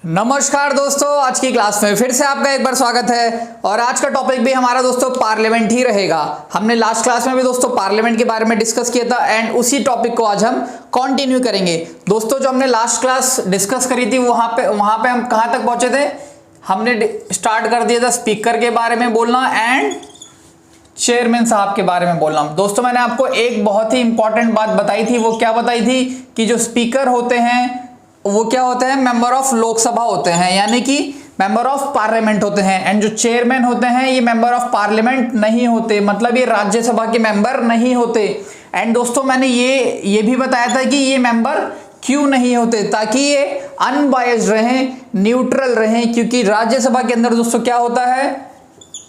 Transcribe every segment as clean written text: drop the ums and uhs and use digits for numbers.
नमस्कार दोस्तों, आज की क्लास में फिर से आपका एक बार स्वागत है। और आज का टॉपिक भी हमारा दोस्तों पार्लियामेंट ही रहेगा। हमने लास्ट क्लास में भी दोस्तों पार्लियामेंट के बारे में डिस्कस किया था एंड उसी टॉपिक को आज हम कंटिन्यू करेंगे। दोस्तों जो हमने लास्ट क्लास डिस्कस करी थी वहां पे हम कहां तक पहुंचे थे? हमने स्टार्ट कर दिया था स्पीकर के बारे में बोलना एंड चेयरमैन साहब के बारे में बोलना। दोस्तों मैंने आपको एक बहुत ही इंपॉर्टेंट बात बताई थी। वो क्या बताई थी कि जो स्पीकर होते हैं वो क्या होते हैं? मेंबर ऑफ लोकसभा होते हैं, यानी कि मेंबर ऑफ पार्लियामेंट होते हैं। एंड जो चेयरमैन होते हैं ये मेंबर ऑफ पार्लियामेंट नहीं होते, मतलब ये राज्यसभा के मेंबर नहीं होते। एंड दोस्तों मैंने ये भी बताया था कि ये मेंबर क्यों नहीं होते, ताकि ये अनबायस्ड रहें, न्यूट्रल रहें। क्योंकि राज्यसभा के अंदर दोस्तों क्या होता है?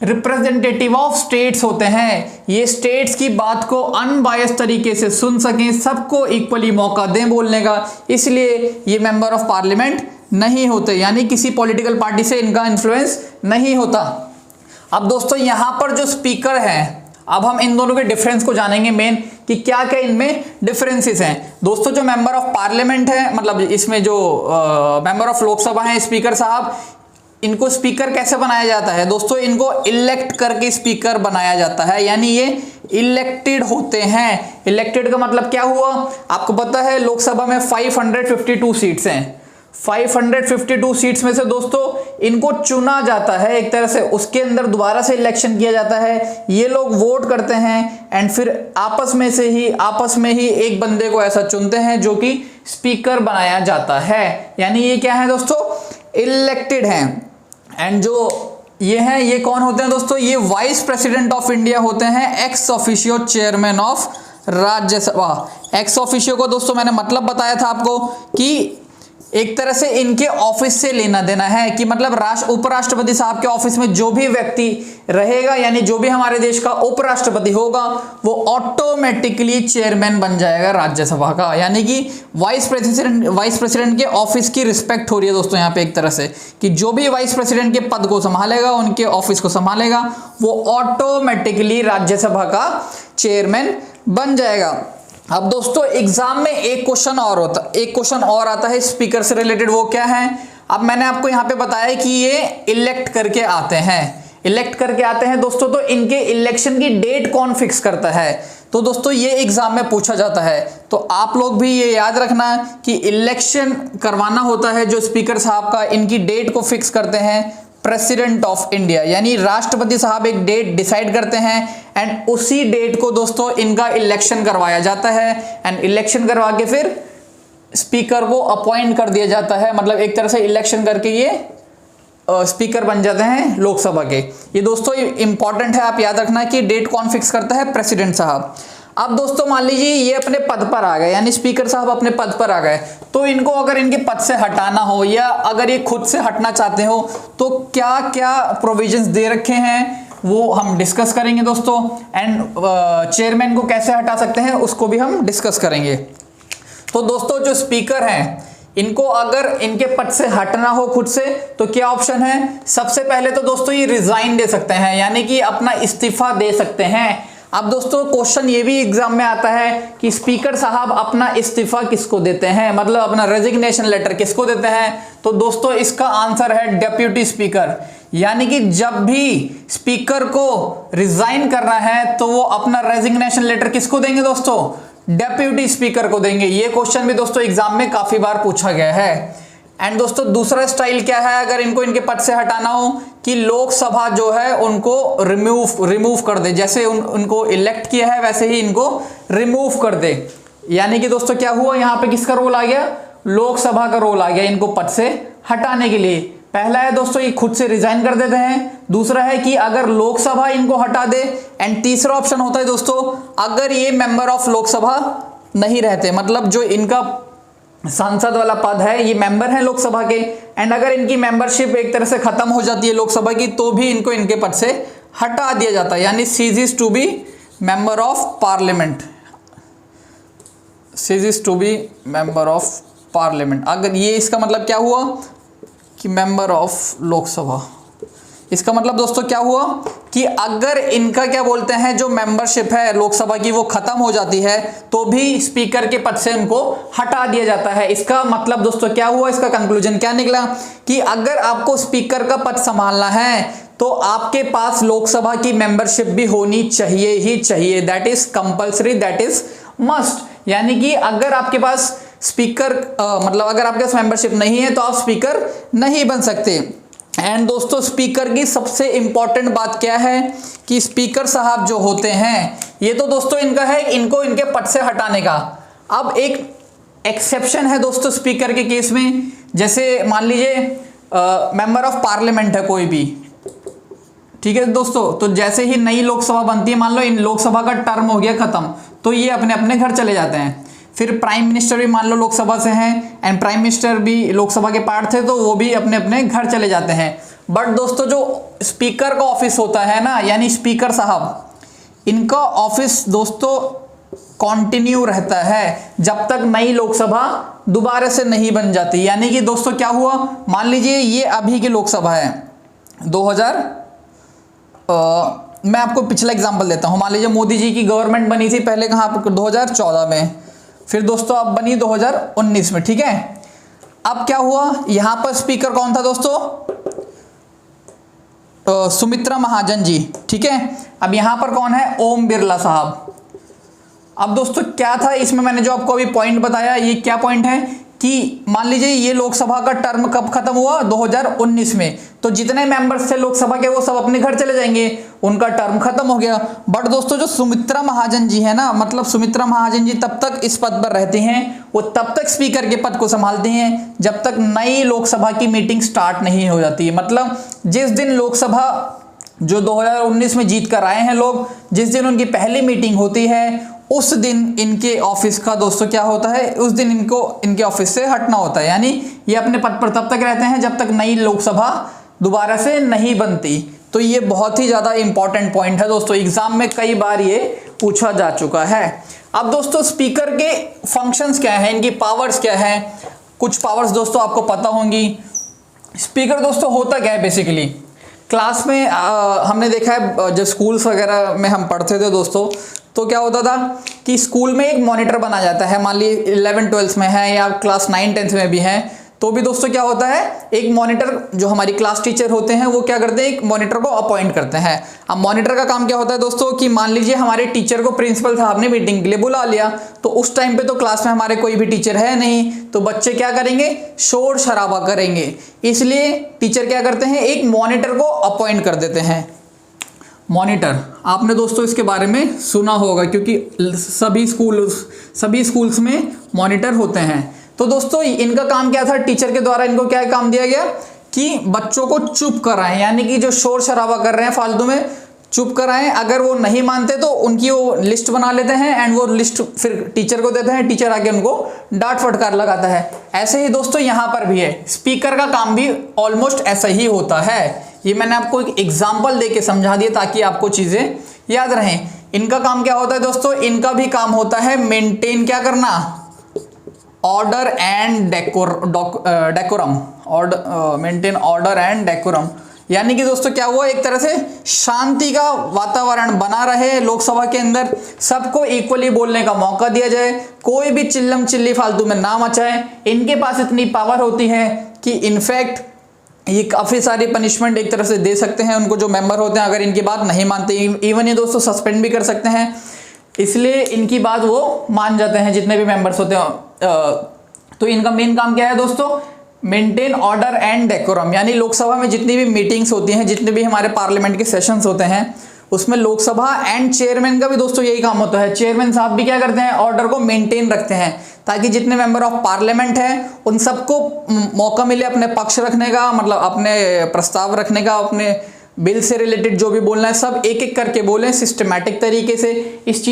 रिप्रेजेंटेटिव ऑफ स्टेट्स होते हैं। ये स्टेट्स की बात को अनबायस्ड तरीके से सुन सकें, सबको इक्वली मौका दें बोलने का, इसलिए ये मेंबर ऑफ पार्लियामेंट नहीं होते, यानी किसी पॉलिटिकल पार्टी से इनका इन्फ्लुएंस नहीं होता। अब दोस्तों यहां पर जो स्पीकर हैं, अब हम इन दोनों के डिफरेंस को जानेंगे मेन कि क्या क्या इनमें डिफरेंसेस हैं। दोस्तों जो मेंबर ऑफ पार्लियामेंट है, मतलब इसमें जो मेंबर ऑफ लोकसभा है स्पीकर साहब, इनको स्पीकर कैसे बनाया जाता है? दोस्तों इनको इलेक्ट करके स्पीकर बनाया जाता है, यानी ये इलेक्टेड होते हैं। इलेक्टेड का मतलब क्या हुआ? आपको पता है लोकसभा में 552 सीट्स हैं। 552 सीट्स में से दोस्तों इनको चुना जाता है एक तरह से, उसके अंदर दोबारा से इलेक्शन किया जाता है। ये लोग वोट करते हैं एंड फिर आपस में ही एक बंदे को ऐसा चुनते हैं जो कि स्पीकर बनाया जाता है। यानी ये क्या है दोस्तों? इलेक्टेड हैं। एंड जो ये हैं ये कौन होते हैं दोस्तों? ये वाइस प्रेसिडेंट ऑफ इंडिया होते हैं, ex officio chairman of Rajya Sabha. Ex officio को दोस्तों मैंने मतलब बताया था आपको कि एक तरह से इनके ऑफिस से लेना देना है, कि मतलब उपराष्ट्रपति साहब के ऑफिस में जो भी व्यक्ति रहेगा, यानी जो भी हमारे देश का उपराष्ट्रपति होगा, वो ऑटोमेटिकली चेयरमैन बन जाएगा राज्यसभा का। यानी कि वाइस प्रेसिडेंट के ऑफिस की रिस्पेक्ट हो रही है दोस्तों यहाँ पे एक तरह से, कि जो भी वाइस प्रेसिडेंट के पद को संभालेगा, उनके ऑफिस को संभालेगा, वो ऑटोमेटिकली राज्यसभा का चेयरमैन बन जाएगा। अब दोस्तों एग्जाम में एक क्वेश्चन और आता है स्पीकर से रिलेटेड। वो क्या है? अब मैंने आपको यहाँ पे बताया कि ये इलेक्ट करके आते हैं दोस्तों। तो इनके इलेक्शन की डेट कौन फिक्स करता है? तो दोस्तों ये एग्जाम में पूछा जाता है। तो आप लोग भी ये याद रखना कि इलेक्शन करवाना होता है जो स्पीकर साहब का, इनकी डेट को फिक्स करते हैं प्रेसिडेंट ऑफ इंडिया, यानी राष्ट्रपति साहब एक डेट डिसाइड करते हैं एंड उसी डेट को दोस्तों इनका इलेक्शन करवाया जाता है। एंड इलेक्शन करवा के फिर स्पीकर को अपॉइंट कर दिया जाता है, मतलब एक तरह से इलेक्शन करके ये स्पीकर बन जाते हैं लोकसभा के। ये दोस्तों इंपॉर्टेंट है, आप याद रखना कि डेट कौन फिक्स करता है? प्रेसिडेंट साहब। अब दोस्तों मान लीजिए ये अपने पद पर आ गए, यानी स्पीकर साहब अपने पद पर आ गए, तो इनको अगर इनके पद से हटाना हो या अगर ये खुद से हटना चाहते हो तो क्या क्या प्रोविजंस दे रखे हैं वो हम डिस्कस करेंगे दोस्तों। एंड चेयरमैन को कैसे हटा सकते हैं उसको भी हम डिस्कस करेंगे। तो दोस्तों जो स्पीकर हैं इनको अगर इनके पद से हटना हो खुद से तो क्या ऑप्शन है? सबसे पहले तो दोस्तों ये रिजाइन दे सकते हैं, यानी कि अपना इस्तीफा दे सकते हैं। अब दोस्तों क्वेश्चन ये भी एग्जाम में आता है कि स्पीकर साहब अपना इस्तीफा किसको देते हैं, मतलब अपना रेजिग्नेशन लेटर किसको देते हैं? तो दोस्तों इसका आंसर है डेप्यूटी स्पीकर। यानी कि जब भी स्पीकर को रिजाइन करना है तो वो अपना रेजिग्नेशन लेटर किसको देंगे दोस्तों? डेप्यूटी स्पीकर को देंगे। ये क्वेश्चन भी दोस्तों एग्जाम में काफी बार पूछा गया है। एंड दोस्तों दूसरा स्टाइल क्या है अगर इनको इनके पद से हटाना हो? कि लोकसभा जो है उनको रिमूव कर दे, जैसे उनको इलेक्ट किया है वैसे ही इनको रिमूव कर दे। यानी कि दोस्तों क्या हुआ यहाँ पे? किसका रोल आ गया? लोकसभा का रोल आ गया इनको पद से हटाने के लिए। पहला है दोस्तों ये खुद से रिजाइन कर देते हैं, दूसरा है कि अगर लोकसभा इनको हटा दे, एंड तीसरा ऑप्शन होता है दोस्तों अगर ये मेंबर ऑफ लोकसभा नहीं रहते, मतलब जो इनका सांसद वाला पद है, ये मेंबर है लोकसभा के, एंड अगर इनकी मेंबरशिप एक तरह से खत्म हो जाती है लोकसभा की तो भी इनको इनके पद से हटा दिया जाता है, यानी ceases to be member of parliament. अगर ये इसका मतलब क्या हुआ कि मेंबर ऑफ लोकसभा। इसका मतलब दोस्तों क्या हुआ कि अगर इनका क्या बोलते हैं जो मेंबरशिप है लोकसभा की वो खत्म हो जाती है तो भी स्पीकर के पद से उनको हटा दिया जाता है। इसका मतलब दोस्तों क्या हुआ, इसका कंक्लूजन क्या निकला कि अगर आपको स्पीकर का पद संभालना है तो आपके पास लोकसभा की मेंबरशिप भी होनी चाहिए ही चाहिए। That is compulsory, that is must. यानी कि अगर आपके पास स्पीकर मतलब अगर आपके पास मेंबरशिप नहीं है तो आप स्पीकर नहीं बन सकते। एंड दोस्तों स्पीकर की सबसे इंपॉर्टेंट बात क्या है कि स्पीकर साहब जो होते हैं ये तो दोस्तों इनका है इनको इनके पद से हटाने का। अब एक एक्सेप्शन है दोस्तों स्पीकर के केस में, जैसे मान लीजिए मेंबर ऑफ पार्लियामेंट है कोई भी, ठीक है दोस्तों, तो जैसे ही नई लोकसभा बनती है, मान लो इन लोकसभा का टर्म हो गया खत्म, तो ये अपने अपने घर चले जाते हैं। फिर प्राइम मिनिस्टर भी मान लो लोकसभा से हैं एंड प्राइम मिनिस्टर भी लोकसभा के पार्ट थे तो वो भी अपने अपने घर चले जाते हैं। बट दोस्तों जो स्पीकर का ऑफिस होता है ना, यानी स्पीकर साहब, इनका ऑफिस दोस्तों कंटिन्यू रहता है जब तक नई लोकसभा दोबारा से नहीं बन जाती। यानी कि दोस्तों क्या हुआ, मान लीजिए ये अभी की लोकसभा है 2000 मैं आपको पिछला एग्जांपल देता हूं। मान लीजिए मोदी जी की गवर्नमेंट बनी थी पहले कहाँ पर 2014 में, फिर दोस्तों अब बनी 2019 में, ठीक है। अब क्या हुआ, यहां पर स्पीकर कौन था दोस्तों, सुमित्रा महाजन जी, ठीक है। अब यहां पर कौन है, ओम बिरला साहब। अब दोस्तों क्या था इसमें, मैंने जो आपको अभी पॉइंट बताया ये क्या पॉइंट है कि मान लीजिए ये लोकसभा का टर्म कब खत्म हुआ, 2019 में, तो जितने मेंबर्स थे लोकसभा के वो सब अपने घर चले जाएंगे, उनका टर्म खत्म हो गया। बट दोस्तों जो सुमित्रा महाजन जी है ना, मतलब सुमित्रा महाजन जी तब तक इस पद पर रहती हैं, वो तब तक स्पीकर के पद को संभालती हैं जब तक नई लोकसभा की मीटिंग स्टार्ट नहीं हो जाती है। मतलब जिस दिन लोकसभा जो 2019 में जीत कर आए हैं लोग, जिस दिन उनकी पहली मीटिंग होती है उस दिन इनके ऑफिस का दोस्तों क्या होता है, उस दिन इनको इनके ऑफिस से हटना होता है। यानी ये अपने पद पर तब तक रहते हैं जब तक नई लोकसभा दोबारा से नहीं बनती। तो ये बहुत ही ज़्यादा इंपॉर्टेंट पॉइंट है दोस्तों, एग्जाम में कई बार ये पूछा जा चुका है। अब दोस्तों स्पीकर के फंक्शंस क्या हैं, इनकी पावर्स क्या है, कुछ पावर्स दोस्तों आपको पता होंगी। स्पीकर दोस्तों होता क्या है बेसिकली, क्लास में हमने देखा है जब स्कूल्स वगैरह में हम पढ़ते थे दोस्तों, तो क्या होता था कि स्कूल में एक मॉनिटर बना जाता है, मान ली 11-12 में है या क्लास 9-10 में भी है, तो भी दोस्तों क्या होता है, एक मॉनिटर जो हमारी क्लास टीचर होते हैं वो क्या करते हैं, एक मॉनिटर को अपॉइंट करते हैं। अब मॉनिटर का काम क्या होता है दोस्तों कि मान लीजिए हमारे टीचर को प्रिंसिपल साहब ने मीटिंग के लिए बुला लिया, तो उस टाइम पे तो क्लास में हमारे कोई भी टीचर है नहीं, तो बच्चे क्या करेंगे, शोर शराबा करेंगे। इसलिए टीचर क्या करते हैं, एक मॉनिटर को अपॉइंट कर देते हैं। मॉनिटर आपने दोस्तों इसके बारे में सुना होगा क्योंकि सभी स्कूल्स में मॉनिटर होते हैं। तो दोस्तों इनका काम क्या था, टीचर के द्वारा इनको क्या काम दिया गया कि बच्चों को चुप कराएं, यानी कि जो शोर शराबा कर रहे हैं फालतू में चुप कराएं। अगर वो नहीं मानते तो उनकी वो लिस्ट बना लेते हैं एंड वो लिस्ट फिर टीचर को देते हैं, टीचर आके उनको डांट फटकार लगाता है। ऐसे ही दोस्तों यहाँ पर भी है, स्पीकर का काम भी ऑलमोस्ट ऐसा ही होता है। ये मैंने आपको एक एग्जाम्पल देके समझा दिया ताकि आपको चीजें याद रहें। इनका काम क्या होता है दोस्तों, इनका भी काम होता है मेंटेन क्या करना, order and decorum, maintain order and decorum. यानी कि दोस्तों क्या हुआ, एक तरह से शांति का वातावरण बना रहे लोकसभा के अंदर, सबको इक्वली बोलने का मौका दिया जाए, कोई भी चिल्लम चिल्ली फालतू में ना मचाए। इनके पास इतनी पावर होती है कि इनफैक्ट ये काफ़ी सारी पनिशमेंट एक तरह से दे सकते हैं उनको जो मेंबर होते हैं, अगर इनकी बात नहीं मानते। इवन ये दोस्तों सस्पेंड भी कर सकते हैं, इसलिए इनकी बात वो मान जाते हैं जितने भी मेंबर्स होते हैं। तो इनका मेन काम क्या है दोस्तों, मेंटेन ऑर्डर एंड डेकोरम। यानी लोकसभा में जितनी भी मीटिंग्स होती हैं, जितने भी हमारे पार्लियामेंट के सेशंस होते हैं, उसमें लोकसभा एंड चेयरमैन का भी दोस्तों यही काम होता है। चेयरमैन साहब भी क्या करते हैं, ऑर्डर को मेंटेन रखते हैं ताकि जितने मेंबर ऑफ पार्लियामेंट हैं उन सबको मौका मिले अपने पक्ष रखने का, मतलब अपने प्रस्ताव रखने का, अपने बिल से रिलेटेड जो भी बोलना है सब एक एक करके बोलें सिस्टमैटिक तरीके से। इस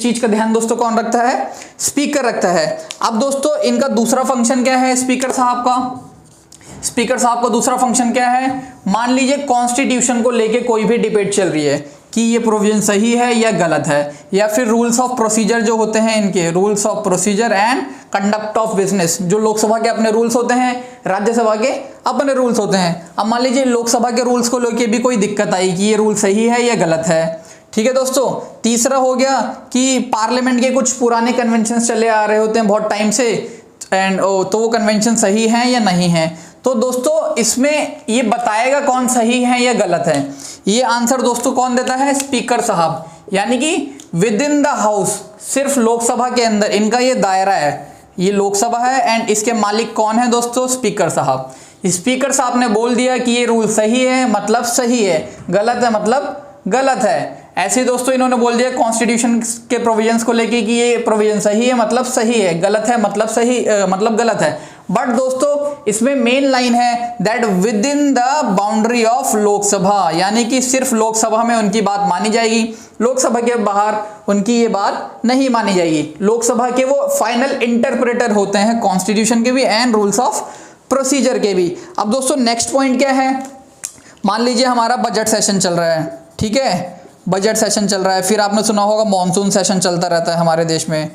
चीज का ध्यान दोस्तों कौन रखता है, स्पीकर रखता है। अब दोस्तों इनका दूसरा फंक्शन क्या है, स्पीकर साहब का दूसरा फंक्शन क्या है, मान लीजिए कॉन्स्टिट्यूशन को लेके कोई भी डिबेट चल रही है, कि ये प्रोविजन सही है या गलत है, या फिर रूल्स ऑफ प्रोसीजर जो होते हैं इनके, rules of procedure and conduct of business, जो लोकसभा के अपने रूल्स होते हैं, राज्यसभा के अपने रूल्स होते हैं। अब मान लीजिए लोकसभा के रूल्स को लेके भी कोई दिक्कत आई कि ये रूल सही है या गलत है, ठीक है दोस्तों। तीसरा हो गया कि पार्लियामेंट के कुछ पुराने कन्वेंशन चले आ रहे होते हैं बहुत टाइम से, एंड तो वो कन्वेंशन सही हैं या नहीं है। तो दोस्तों इसमें ये बताएगा कौन सही है या गलत है। ये आंसर दोस्तों कौन देता है, स्पीकर साहब, यानी कि विद इन द हाउस, सिर्फ लोकसभा के अंदर इनका ये दायरा है, ये लोकसभा है एंड इसके मालिक कौन है दोस्तों, स्पीकर साहब। स्पीकर साहब ने बोल दिया कि ये रूल सही है मतलब सही है, गलत है मतलब गलत है। ऐसे ही दोस्तों इन्होंने बोल दिया कॉन्स्टिट्यूशन के प्रोविजंस को लेके कि ये प्रोविजन सही है मतलब सही है, गलत है मतलब सही मतलब गलत है। बट दोस्तों इसमें मेन लाइन है that with in the boundary of Lok Sabha, यानी कि सिर्फ लोकसभा में उनकी बात मानी जाएगी, लोकसभा के बाहर उनकी ये बात नहीं मानी जाएगी। लोकसभा के वो फाइनल इंटरप्रेटर होते हैं कॉन्स्टिट्यूशन के भी एंड रूल्स ऑफ प्रोसीजर के भी। अब दोस्तों नेक्स्ट पॉइंट क्या है, मान लीजिए हमारा बजट सेशन चल रहा है, ठीक है, बजट सेशन चल रहा है, फिर आपने सुना होगा मॉनसून सेशन चलता रहता है हमारे देश में,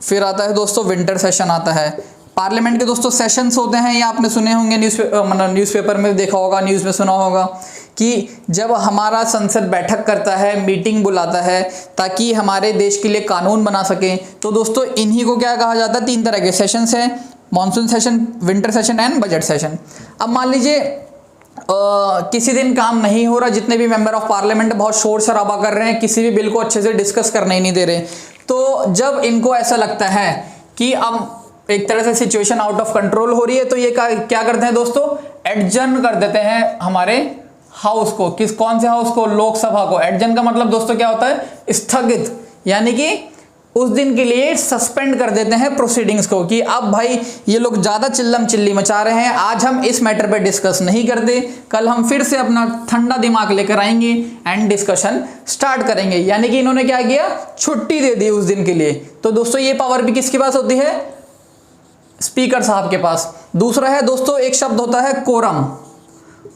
फिर आता है दोस्तों विंटर सेशन आता है। पार्लियामेंट के दोस्तों सेशंस होते हैं, ये आपने सुने होंगे, न्यूज़पेपर में देखा होगा, न्यूज़ में सुना होगा कि जब हमारा संसद बैठक करता है, मीटिंग बुलाता है ताकि हमारे देश के लिए कानून बना सकें, तो दोस्तों इन्हीं को क्या कहा जाता है, 3 तरह के सेशंस हैं, monsoon session, winter session and budget session. अब मान लीजिए किसी दिन काम नहीं हो रहा, जितने भी मेंबर ऑफ पार्लियामेंट बहुत शोर शराबा कर रहे हैं, किसी भी बिल को अच्छे से डिस्कस करने ही नहीं दे रहे, तो जब इनको ऐसा लगता है कि अब एक तरह से सिचुएशन आउट ऑफ कंट्रोल हो रही है, तो ये क्या करते हैं दोस्तों, एडजर्न कर देते हैं हमारे हाउस को। कौन से हाउस को, लोकसभा को। एडजर्न का मतलब दोस्तों क्या होता है, स्थगित, यानी कि उस दिन के लिए सस्पेंड कर देते हैं प्रोसीडिंग्स को कि अब भाई ये लोग ज़्यादा चिल्लम चिल्ली मचा रहे हैं, आज हम इस मैटर पे डिस्कस नहीं करते, कल हम फिर से अपना ठंडा दिमाग लेकर आएंगे एंड डिस्कशन स्टार्ट करेंगे। यानी कि इन्होंने क्या किया, छुट्टी दे दी उस दिन के लिए। तो दोस्तों ये पावर भी किसके पास होती है, स्पीकर साहब के पास। दूसरा है दोस्तों एक शब्द होता है कोरम।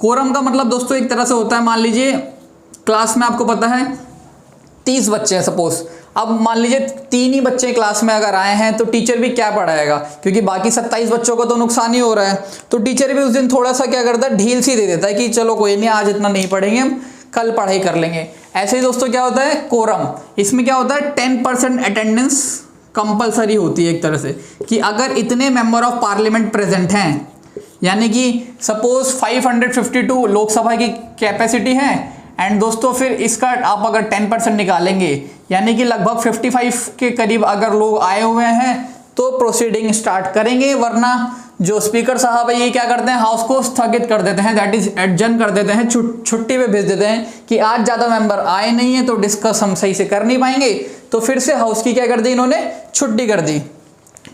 कोरम का मतलब दोस्तों एक तरह से होता है, मान लीजिए क्लास में आपको पता है 30 बच्चे हैं सपोज, अब मान लीजिए 3 ही बच्चे क्लास में अगर आए हैं तो टीचर भी क्या पढ़ाएगा, क्योंकि बाकी 27 बच्चों को तो नुकसान ही हो रहा है, तो टीचर भी उस दिन थोड़ा सा क्या करता है, ढील सी दे देता है कि चलो कोई नहीं, आज इतना नहीं पढ़ेंगे, हम कल पढ़ाई कर लेंगे। ऐसे ही दोस्तों क्या होता है कोरम, इसमें क्या होता है 10% अटेंडेंस कंपलसरी होती है एक तरह से, कि अगर इतने मेंबर ऑफ पार्लियामेंट प्रेजेंट हैं, यानी कि सपोज 552 लोकसभा की कैपेसिटी है, एंड दोस्तों फिर इसका आप अगर 10% निकालेंगे, यानी कि लगभग 55 के करीब अगर लोग आए हुए हैं तो प्रोसीडिंग स्टार्ट करेंगे, वरना जो स्पीकर साहब है ये क्या करते हैं, हाउस को स्थगित कर देते हैं, दैट इज एडजर्न कर देते हैं, छुट्टी पे भेज देते हैं कि आज ज़्यादा मेंबर आए नहीं है तो डिस्कस हम सही से कर नहीं पाएंगे, तो फिर से हाउस की क्या कर दी इन्होंने, छुट्टी कर दी।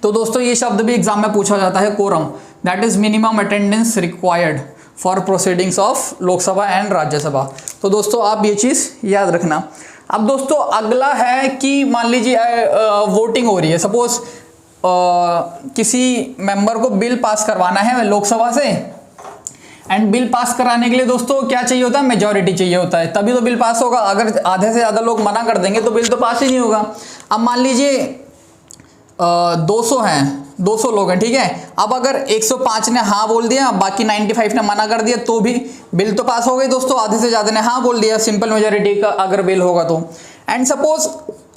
तो दोस्तों ये शब्द भी एग्जाम में पूछा जाता है quorum, that is minimum attendance required for proceedings of Lok Sabha and Rajya Sabha. तो दोस्तों आप ये चीज़ याद रखना। अब दोस्तों अगला है कि मान लीजिए वोटिंग हो रही है, सपोज किसी मेंबर को बिल पास करवाना है लोकसभा से, एंड बिल पास कराने के लिए दोस्तों क्या चाहिए होता है, मेजॉरिटी चाहिए होता है, तभी तो बिल पास होगा। अगर आधे से ज़्यादा लोग मना कर देंगे तो बिल तो पास ही नहीं होगा। अब मान लीजिए 200 हैं, 200 लोग हैं, ठीक है, अब अगर 105 ने हाँ बोल दिया, बाकी 95 ने मना कर दिया, तो भी बिल तो पास हो गई दोस्तों, आधे से ज़्यादा ने हाँ बोल दिया, सिंपल मेजॉरिटी का अगर बिल होगा तो। एंड सपोज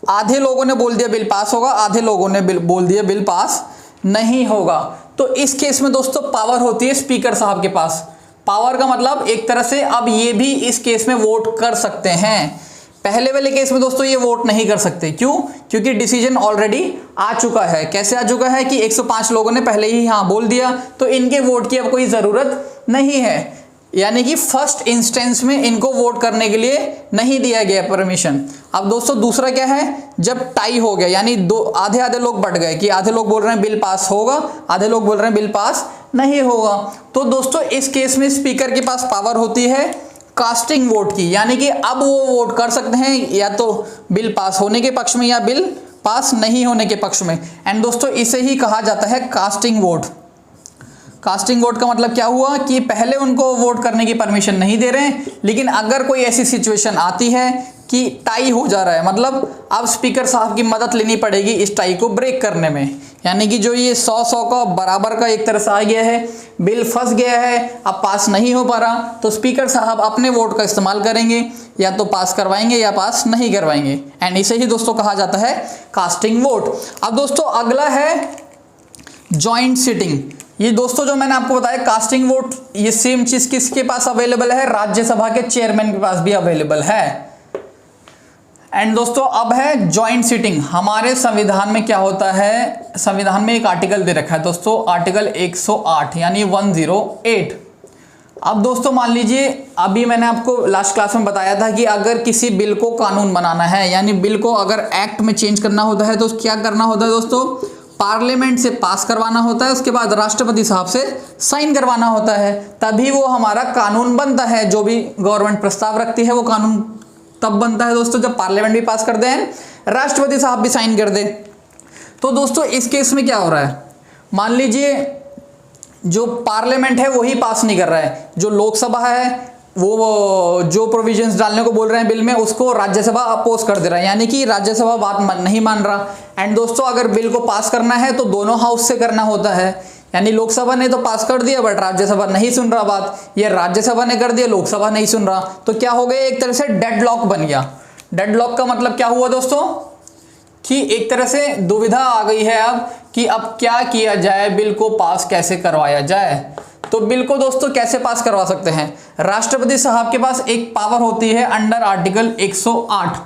आधे लोगों ने बोल दिया बिल पास होगा, आधे लोगों ने बोल दिया बिल पास नहीं होगा, तो इस केस में दोस्तों पावर होती है स्पीकर साहब के पास। पावर का मतलब एक तरह से अब ये भी इस केस में वोट कर सकते हैं। पहले वाले केस में दोस्तों ये वोट नहीं कर सकते, क्यों, क्योंकि डिसीजन ऑलरेडी आ चुका है। कैसे आ चुका है कि 105 लोगों ने पहले ही हाँ बोल दिया, तो इनके वोट की अब कोई ज़रूरत नहीं है, यानी कि फर्स्ट इंस्टेंस में इनको वोट करने के लिए नहीं दिया गया परमिशन। अब दोस्तों दूसरा क्या है, जब टाई हो गया, यानी आधे आधे लोग बढ़ गए कि आधे लोग बोल रहे हैं बिल पास होगा, आधे लोग बोल रहे हैं बिल पास नहीं होगा, तो दोस्तों इस केस में स्पीकर के पास पावर होती है कास्टिंग वोट की, यानी कि अब वो वोट कर सकते हैं या तो बिल पास होने के पक्ष में या बिल पास नहीं होने के पक्ष में। एंड दोस्तों इसे ही कहा जाता है कास्टिंग वोट। कास्टिंग वोट का मतलब क्या हुआ कि पहले उनको वोट करने की परमिशन नहीं दे रहे हैं, लेकिन अगर कोई ऐसी सिचुएशन आती है कि टाई हो जा रहा है, मतलब अब स्पीकर साहब की मदद लेनी पड़ेगी इस टाई को ब्रेक करने में, यानी कि जो ये 100-100 का बराबर का एक तरह से आ गया है, बिल फंस गया है, अब पास नहीं हो पा रहा, तो स्पीकर साहब अपने वोट का इस्तेमाल करेंगे, या तो पास करवाएंगे या पास नहीं करवाएंगे, एंड इसे ही दोस्तों कहा जाता है कास्टिंग वोट। अब दोस्तों अगला है जॉइंट सिटिंग। ये दोस्तों जो मैंने आपको बताया कास्टिंग वोट, ये सेम चीज किसके पास अवेलेबल है, राज्यसभा के चेयरमैन के पास भी अवेलेबल है। एंड दोस्तों अब है जॉइंट सिटिंग। हमारे संविधान में क्या होता है, संविधान में एक आर्टिकल दे रखा है दोस्तों, आर्टिकल 108 यानी 108। अब दोस्तों मान लीजिए, अभी मैंने आपको लास्ट क्लास में बताया था कि अगर किसी बिल को कानून बनाना है, यानी बिल को अगर एक्ट में चेंज करना होता है, तो क्या करना होता है दोस्तों, पार्लियामेंट से पास करवाना होता है, उसके बाद राष्ट्रपति साहब से साइन करवाना होता है, तभी वो हमारा कानून बनता है। जो भी गवर्नमेंट प्रस्ताव रखती है वो कानून तब बनता है दोस्तों जब पार्लियामेंट भी पास कर दे, राष्ट्रपति साहब भी साइन कर दे। तो दोस्तों इस केस में क्या हो रहा है, मान लीजिए जो पार्लियामेंट है वही पास नहीं कर रहा है, जो लोकसभा है वो जो प्रोविजंस डालने को बोल रहे हैं बिल में, उसको राज्यसभा अपोज कर दे रहा है, यानी कि राज्यसभा बात नहीं मान रहा। एंड दोस्तों अगर बिल को पास करना है तो दोनों हाउस से करना होता है, यानी लोकसभा ने तो पास कर दिया बट राज्यसभा नहीं सुन रहा बात, ये राज्यसभा ने कर दिया, लोकसभा नहीं सुन रहा, तो क्या हो गया, एक तरह से डेडलॉक बन गया। डेडलॉक का मतलब क्या हुआ दोस्तों, कि एक तरह से दुविधा आ गई है अब कि अब क्या किया जाए, बिल को पास कैसे करवाया जाए। तो बिल को दोस्तों कैसे पास करवा सकते हैं, राष्ट्रपति साहब के पास एक पावर होती है अंडर आर्टिकल 108।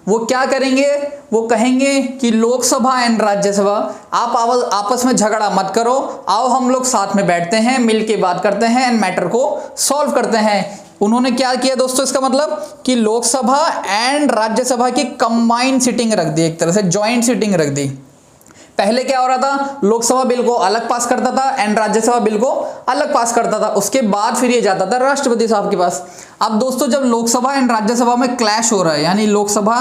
वो क्या करेंगे, वो कहेंगे कि लोकसभा एंड राज्यसभा आप आपस में झगड़ा मत करो, आओ हम लोग साथ में बैठते हैं, मिल के बात करते हैं एंड मैटर को सॉल्व करते हैं। उन्होंने क्या किया दोस्तों, इसका मतलब कि लोकसभा एंड राज्यसभा की कंबाइंड सिटिंग रख दी, एक तरह से जॉइंट सिटिंग रख दी। पहले क्या हो रहा था, लोकसभा बिल को अलग पास करता था एंड राज्यसभा बिल को अलग पास करता था, उसके बाद फिर ये जाता था राष्ट्रपति साहब के पास। अब दोस्तों जब लोकसभा एंड राज्यसभा में क्लैश हो रहा है, यानी लोकसभा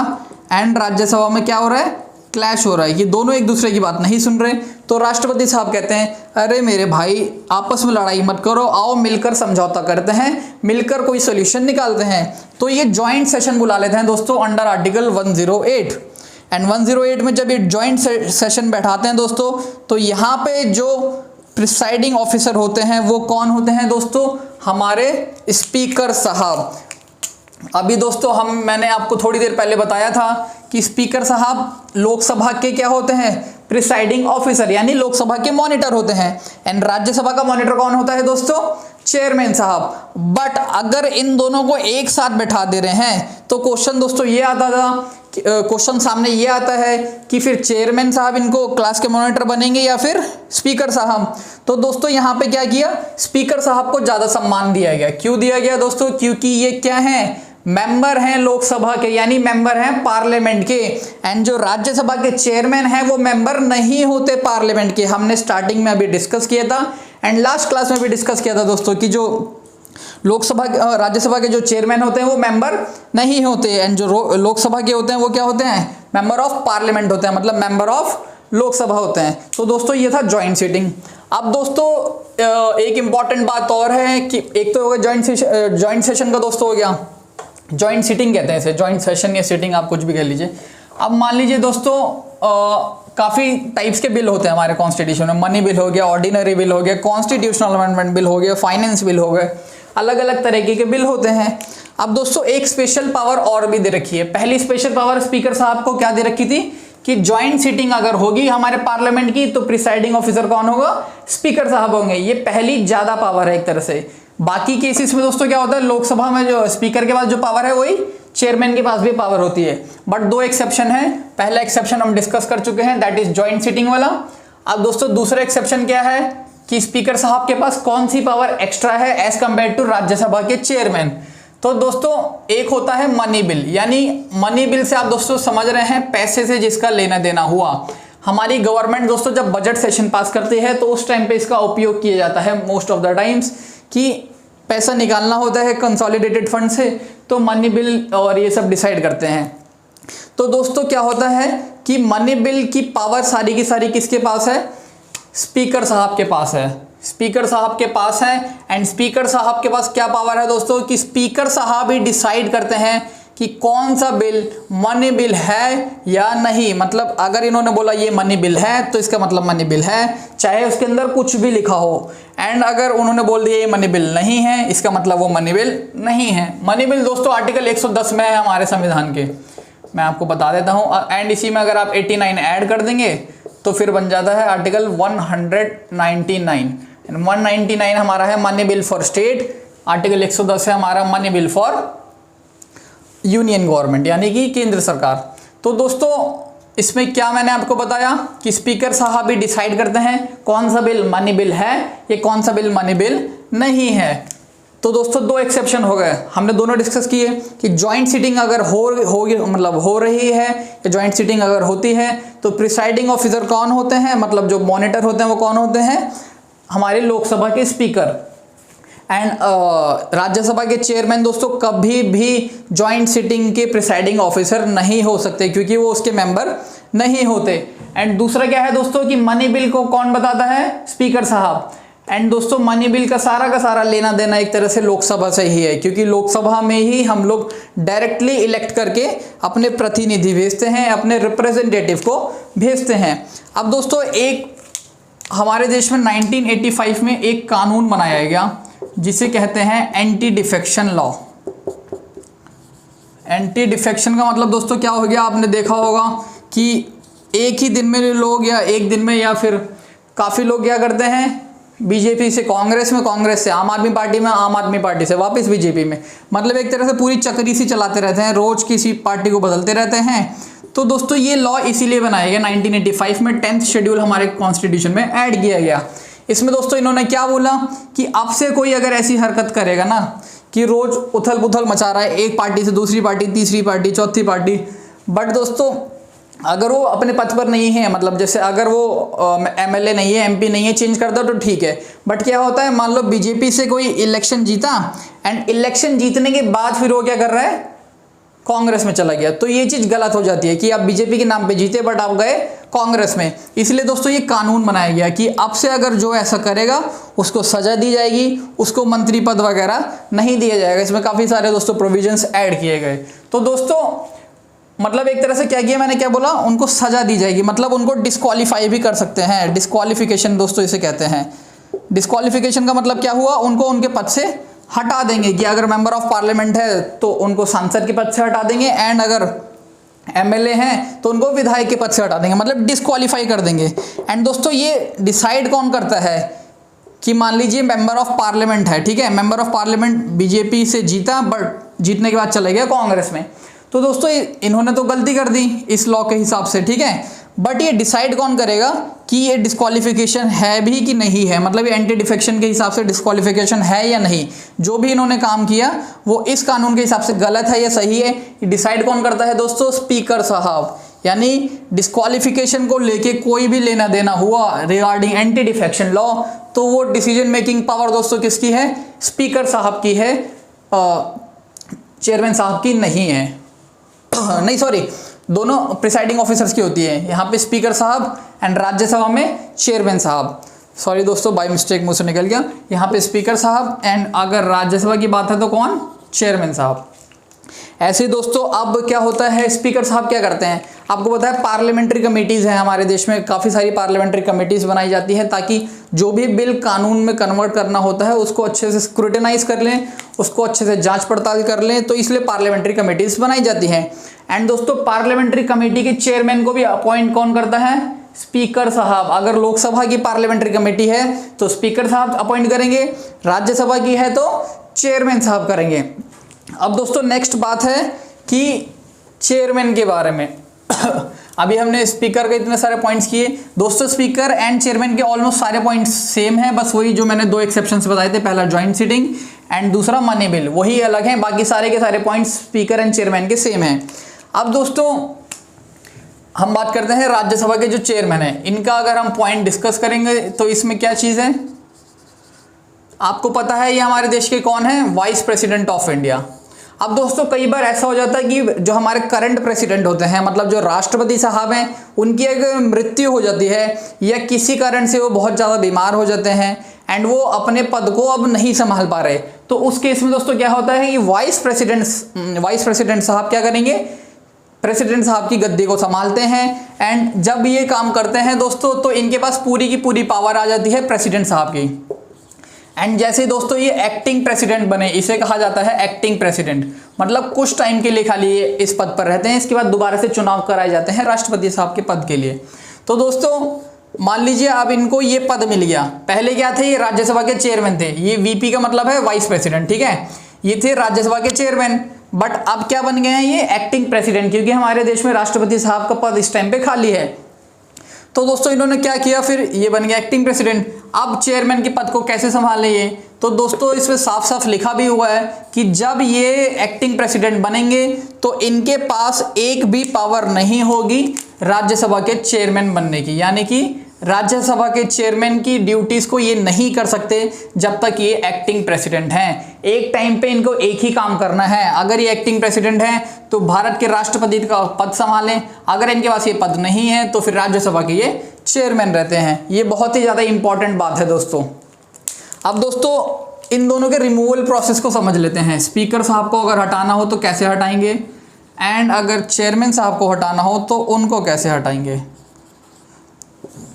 एंड राज्यसभा में क्या हो रहा है, क्लैश हो रहा है, ये दोनों एक दूसरे की बात नहीं सुन रहे, तो राष्ट्रपति साहब कहते हैं अरे मेरे भाई आपस में लड़ाई मत करो, आओ मिलकर समझौता करते हैं, मिलकर कोई सोल्यूशन निकालते हैं। तो ये जॉइंट सेशन बुला लेते हैं दोस्तों अंडर आर्टिकल 108। एंड 108 में जब ये जॉइंट सेशन बैठाते हैं दोस्तों, तो यहाँ पे जो प्रिसाइडिंग ऑफिसर होते हैं वो कौन होते हैं दोस्तों, हमारे स्पीकर साहब। अभी दोस्तों मैंने आपको थोड़ी देर पहले बताया था कि स्पीकर साहब लोकसभा के क्या होते हैं, प्रिसाइडिंग ऑफिसर, यानी लोकसभा के मॉनिटर होते हैं। एंड राज्यसभा का मॉनिटर कौन होता है दोस्तों, चेयरमैन साहब। बट अगर इन दोनों को एक साथ बैठा दे रहे हैं तो क्वेश्चन दोस्तों ये आता था, क्वेश्चन सामने ये आता है कि फिर चेयरमैन साहब इनको क्लास के मॉनिटर बनेंगे या फिर स्पीकर साहब। तो दोस्तों यहाँ पे क्या किया, स्पीकर साहब को ज्यादा सम्मान दिया गया। क्यों दिया गया दोस्तों, क्योंकि ये क्या है, मेंबर हैं लोकसभा के, यानी मेंबर हैं पार्लियामेंट के। एंड जो राज्यसभा के चेयरमैन हैं वो मेंबर नहीं होते पार्लियामेंट के। हमने स्टार्टिंग में अभी डिस्कस किया था एंड लास्ट क्लास में भी डिस्कस किया था दोस्तों कि जो लोकसभा राज्यसभा के जो चेयरमैन होते हैं वो मेंबर नहीं होते, एंड जो लोकसभा के होते हैं वो क्या होते हैं, मेंबर ऑफ पार्लियामेंट होते हैं, मतलब मेंबर ऑफ लोकसभा होते हैं। तो दोस्तों ये था जॉइंट सीटिंग। अब दोस्तों एक इंपॉर्टेंट बात और है कि एक तो हो गया जॉइंट सेशन का दोस्तों हो गया, जॉइंट सीटिंग कहते हैं इसे, जॉइंट सेशन या सीटिंग आप कुछ भी कह लीजिए। अब मान लीजिए दोस्तों काफ़ी टाइप्स के बिल होते हैं हमारे कॉन्स्टिट्यूशन में, मनी बिल हो गया, ऑर्डिनरी बिल हो गया, कॉन्स्टिट्यूशनल अमेंडमेंट बिल हो गया, फाइनेंस बिल हो गए, अलग अलग तरीके के बिल होते हैं। अब दोस्तों एक स्पेशल पावर और भी दे रखी है। पहली स्पेशल पावर स्पीकर साहब को क्या दे रखी थी कि ज्वाइंट सीटिंग अगर होगी हमारे पार्लियामेंट की तो प्रिसाइडिंग ऑफिसर कौन होगा, स्पीकर साहब होंगे। ये पहली ज्यादा पावर है एक तरह से। बाकी केसेस में दोस्तों क्या होता है, लोकसभा में जो स्पीकर के पास जो पावर है वही चेयरमैन के पास भी पावर होती है, बट दो एक्सेप्शन है। पहला एक्सेप्शन हम डिस्कस कर चुके हैं, दैट इज ज्वाइंट सीटिंग वाला। अब दोस्तों दूसरा एक्सेप्शन क्या है कि स्पीकर साहब के पास कौन सी पावर एक्स्ट्रा है एज कंपेयर टू राज्यसभा के चेयरमैन। तो दोस्तों एक होता है मनी बिल, यानी मनी बिल से आप दोस्तों समझ रहे हैं पैसे से जिसका लेना देना हुआ। हमारी गवर्नमेंट दोस्तों जब बजट सेशन पास करती है तो उस टाइम पे इसका उपयोग किया जाता है मोस्ट ऑफ द टाइम्स, कि पैसा निकालना होता है कंसोलिडेटेड फंड से, तो मनी बिल और ये सब डिसाइड करते हैं। तो दोस्तों क्या होता है कि मनी बिल की पावर सारी की सारी किसके पास है, स्पीकर साहब के पास है। स्पीकर साहब के पास है। एंड स्पीकर साहब के पास क्या पावर है दोस्तों कि स्पीकर साहब ही डिसाइड करते हैं कि कौन सा बिल मनी बिल है या नहीं। मतलब अगर इन्होंने बोला ये मनी बिल है तो इसका मतलब मनी बिल है, चाहे उसके अंदर कुछ भी लिखा हो। एंड अगर उन्होंने बोल दिया ये मनी बिल नहीं है, इसका मतलब वो मनी बिल नहीं है। मनी बिल दोस्तों आर्टिकल 110 में है हमारे संविधान के, मैं आपको बता देता हूँ। एंड इसी में अगर आप 89 ऐड कर देंगे तो फिर बन जाता है आर्टिकल 199। 199 हमारा है money bill for state, article 110 है हमारा money bill for union government यानी कि केंद्र सरकार। तो दोस्तों इसमें क्या मैंने आपको बताया कि स्पीकर साहब भी डिसाइड करते हैं कौन सा बिल मनी बिल है या कौन सा बिल मनी बिल नहीं है। तो दोस्तों दो एक्सेप्शन हो गए, हमने दोनों डिस्कस किए कि जॉइंट सीटिंग अगर हो रही है या जॉइंट सीटिंग अगर होती है तो प्रिसाइडिंग ऑफिसर कौन होते हैं, मतलब जो मॉनिटर होते हैं वो कौन होते हैं, हमारे लोकसभा के स्पीकर। एंड राज्यसभा के चेयरमैन दोस्तों कभी भी जॉइंट सिटिंग के प्रिसाइडिंग ऑफिसर नहीं हो सकते क्योंकि वो उसके मेंबर नहीं होते। एंड दूसरा क्या है दोस्तों कि मनी बिल को कौन बताता है, स्पीकर साहब। एंड दोस्तों मनी बिल का सारा लेना देना एक तरह से लोकसभा से ही है क्योंकि लोकसभा में ही हम लोग डायरेक्टली इलेक्ट करके अपने प्रतिनिधि भेजते हैं, अपने रिप्रेजेंटेटिव को भेजते हैं। अब दोस्तों एक हमारे देश में 1985 में एक कानून बनाया गया जिसे कहते हैं anti defection law. Anti defection का मतलब दोस्तों क्या हो गया, आपने देखा होगा कि एक ही दिन में लोग या एक दिन में या फिर काफ़ी लोग क्या करते हैं, बीजेपी से कांग्रेस में, कांग्रेस से आम आदमी पार्टी में, आम आदमी पार्टी से वापस बीजेपी में, मतलब एक तरह से पूरी चक्री सी चलाते रहते हैं, रोज किसी पार्टी को बदलते रहते हैं। तो दोस्तों ये लॉ इसीलिए बनाया गया 1985 में, 10th शेड्यूल हमारे कॉन्स्टिट्यूशन में ऐड किया गया। इसमें दोस्तों इन्होंने क्या बोला कि अब से कोई अगर ऐसी हरकत करेगा ना कि रोज उथल पुथल मचा रहा है, एक पार्टी से दूसरी पार्टी, तीसरी पार्टी, चौथी पार्टी, बट दोस्तों अगर वो अपने पद पर नहीं है, मतलब जैसे अगर वो एमएलए नहीं है, एमपी नहीं है, चेंज करता तो ठीक है। बट क्या होता है, मान लो बीजेपी से कोई इलेक्शन जीता एंड इलेक्शन जीतने के बाद फिर वो क्या कर रहा है, कांग्रेस में चला गया, तो ये चीज़ गलत हो जाती है कि आप बीजेपी के नाम पे जीते बट आप गए कांग्रेस में। इसलिए दोस्तों ये कानून बनाया गया कि अब से अगर जो ऐसा करेगा उसको सजा दी जाएगी, उसको मंत्री पद वगैरह नहीं दिया जाएगा। इसमें काफ़ी सारे दोस्तों प्रोविजंस ऐड किए गए। तो दोस्तों मतलब एक तरह से क्या किया, मैंने क्या बोला, उनको सजा दी जाएगी, मतलब उनको डिस्क्वालीफाई भी कर सकते हैं। डिस्क्वालिफिकेशन दोस्तों इसे कहते हैं। डिस्क्वालिफिकेशन का मतलब क्या हुआ, उनको उनके पद से हटा देंगे कि अगर मेंबर ऑफ पार्लियामेंट है तो उनको सांसद के पद से हटा देंगे, एंड अगर एमएलए हैं तो उनको विधायक के पद से हटा देंगे, मतलब डिस्क्वालीफाई कर देंगे। एंड दोस्तों ये डिसाइड कौन करता है कि मान लीजिए मेंबर ऑफ पार्लियामेंट है, ठीक है, मेंबर ऑफ पार्लियामेंट बीजेपी से जीता बट जीतने के बाद चले गया कांग्रेस में, तो दोस्तों इन्होंने तो गलती कर दी इस लॉ के हिसाब से, ठीक है, बट ये डिसाइड कौन करेगा कि ये डिस्क्वालिफिकेशन है भी कि नहीं है, मतलब ये एंटी डिफेक्शन के हिसाब से डिस्क्वालिफिकेशन है या नहीं। जो भी इन्होंने काम किया वो इस कानून के हिसाब से गलत है या सही है, ये डिसाइड कौन करता है दोस्तों, स्पीकर साहब। यानी डिस्क्वालिफिकेशन को लेके कोई भी लेना देना हुआ रिगार्डिंग एंटी डिफेक्शन लॉ तो वो डिसीजन मेकिंग पावर दोस्तों किसकी है, स्पीकर साहब की है, चेयरमैन साहब की नहीं है। नहीं सॉरी, दोनों प्रिसाइडिंग ऑफिसर्स की होती है, यहाँ पे स्पीकर साहब एंड राज्यसभा में चेयरमैन साहब। सॉरी दोस्तों बाय मिस्टेक मुझसे निकल गया, यहाँ पे स्पीकर साहब एंड अगर राज्यसभा की बात है तो कौन, चेयरमैन साहब। ऐसे दोस्तों अब क्या होता है, स्पीकर साहब क्या करते हैं, आपको पता है पार्लियामेंट्री कमेटीज़ हैं हमारे देश में, काफ़ी सारी पार्लियामेंट्री कमेटीज़ बनाई जाती हैं ताकि जो भी बिल कानून में कन्वर्ट करना होता है उसको अच्छे से स्क्रूटिनाइज कर लें, उसको अच्छे से जांच पड़ताल कर लें, तो इसलिए पार्लियामेंट्री कमेटीज़ बनाई जाती हैं। एंड दोस्तों पार्लियामेंट्री कमेटी के चेयरमैन को भी अपॉइंट कौन करता है, स्पीकर साहब। अगर लोकसभा की पार्लियामेंट्री कमेटी है तो स्पीकर साहब अपॉइंट करेंगे, राज्यसभा की है तो चेयरमैन साहब करेंगे। अब दोस्तों नेक्स्ट बात है कि चेयरमैन के बारे में अभी हमने स्पीकर के इतने सारे पॉइंट्स किए दोस्तों, स्पीकर एंड चेयरमैन के ऑलमोस्ट सारे पॉइंट्स सेम हैं, बस वही जो मैंने दो एक्सेप्शंस बताए थे, पहला जॉइंट सिटिंग एंड दूसरा मनी बिल, वही अलग हैं, बाकी सारे के सारे पॉइंट्स स्पीकर एंड चेयरमैन के सेम हैं। अब दोस्तों हम बात करते हैं राज्यसभा के जो चेयरमैन है, इनका अगर हम पॉइंट डिस्कस करेंगे तो इसमें क्या चीज़ है, आपको पता है ये हमारे देश के कौन है, वाइस प्रेसिडेंट ऑफ इंडिया। अब दोस्तों कई बार ऐसा हो जाता है कि जो हमारे करंट प्रेसिडेंट होते हैं, मतलब जो राष्ट्रपति साहब हैं, उनकी अगर मृत्यु हो जाती है या किसी कारण से वो बहुत ज़्यादा बीमार हो जाते हैं एंड वो अपने पद को अब नहीं संभाल पा रहे, तो उस केस में दोस्तों क्या होता है कि वाइस प्रेसिडेंट साहब क्या करेंगे, प्रेसिडेंट साहब की गद्दी को संभालते हैं। एंड जब ये काम करते हैं दोस्तों तो इनके पास पूरी की पूरी पावर आ जाती है प्रेसिडेंट साहब की। एंड जैसे दोस्तों ये एक्टिंग प्रेसिडेंट बने, इसे कहा जाता है एक्टिंग प्रेसिडेंट, मतलब कुछ टाइम के लिए खाली ये इस पद पर रहते हैं, इसके बाद दोबारा से चुनाव कराए जाते हैं राष्ट्रपति साहब के पद के लिए। तो दोस्तों मान लीजिए अब इनको ये पद मिल गया, पहले क्या थे, ये राज्यसभा के चेयरमैन थे, ये वीपी का मतलब है वाइस प्रेसिडेंट, ठीक है, ये थे राज्यसभा के चेयरमैन, बट अब क्या बन गए हैं ये एक्टिंग प्रेसिडेंट, क्योंकि हमारे देश में राष्ट्रपति साहब का पद इस टाइम पे खाली है। तो दोस्तों इन्होंने क्या किया, फिर ये बन गया एक्टिंग प्रेसिडेंट। अब चेयरमैन के पद को कैसे संभालें ये, तो दोस्तों इसमें साफ साफ लिखा भी हुआ है कि जब ये एक्टिंग प्रेसिडेंट बनेंगे तो इनके पास एक भी पावर नहीं होगी राज्यसभा के चेयरमैन बनने की, यानी कि राज्यसभा के चेयरमैन की ड्यूटीज को ये नहीं कर सकते जब तक ये एक्टिंग प्रेसिडेंट हैं। एक टाइम पे इनको एक ही काम करना है, अगर ये एक्टिंग प्रेसिडेंट हैं तो भारत के राष्ट्रपति का पद संभालें, अगर इनके पास ये पद नहीं है तो फिर राज्यसभा के ये चेयरमैन रहते हैं। ये बहुत ही ज़्यादा इंपॉर्टेंट बात है दोस्तों। अब दोस्तों इन दोनों के रिमूवल प्रोसेस को समझ लेते हैं। स्पीकर साहब को अगर हटाना हो तो कैसे हटाएंगे, एंड अगर चेयरमैन साहब को हटाना हो तो उनको कैसे हटाएंगे।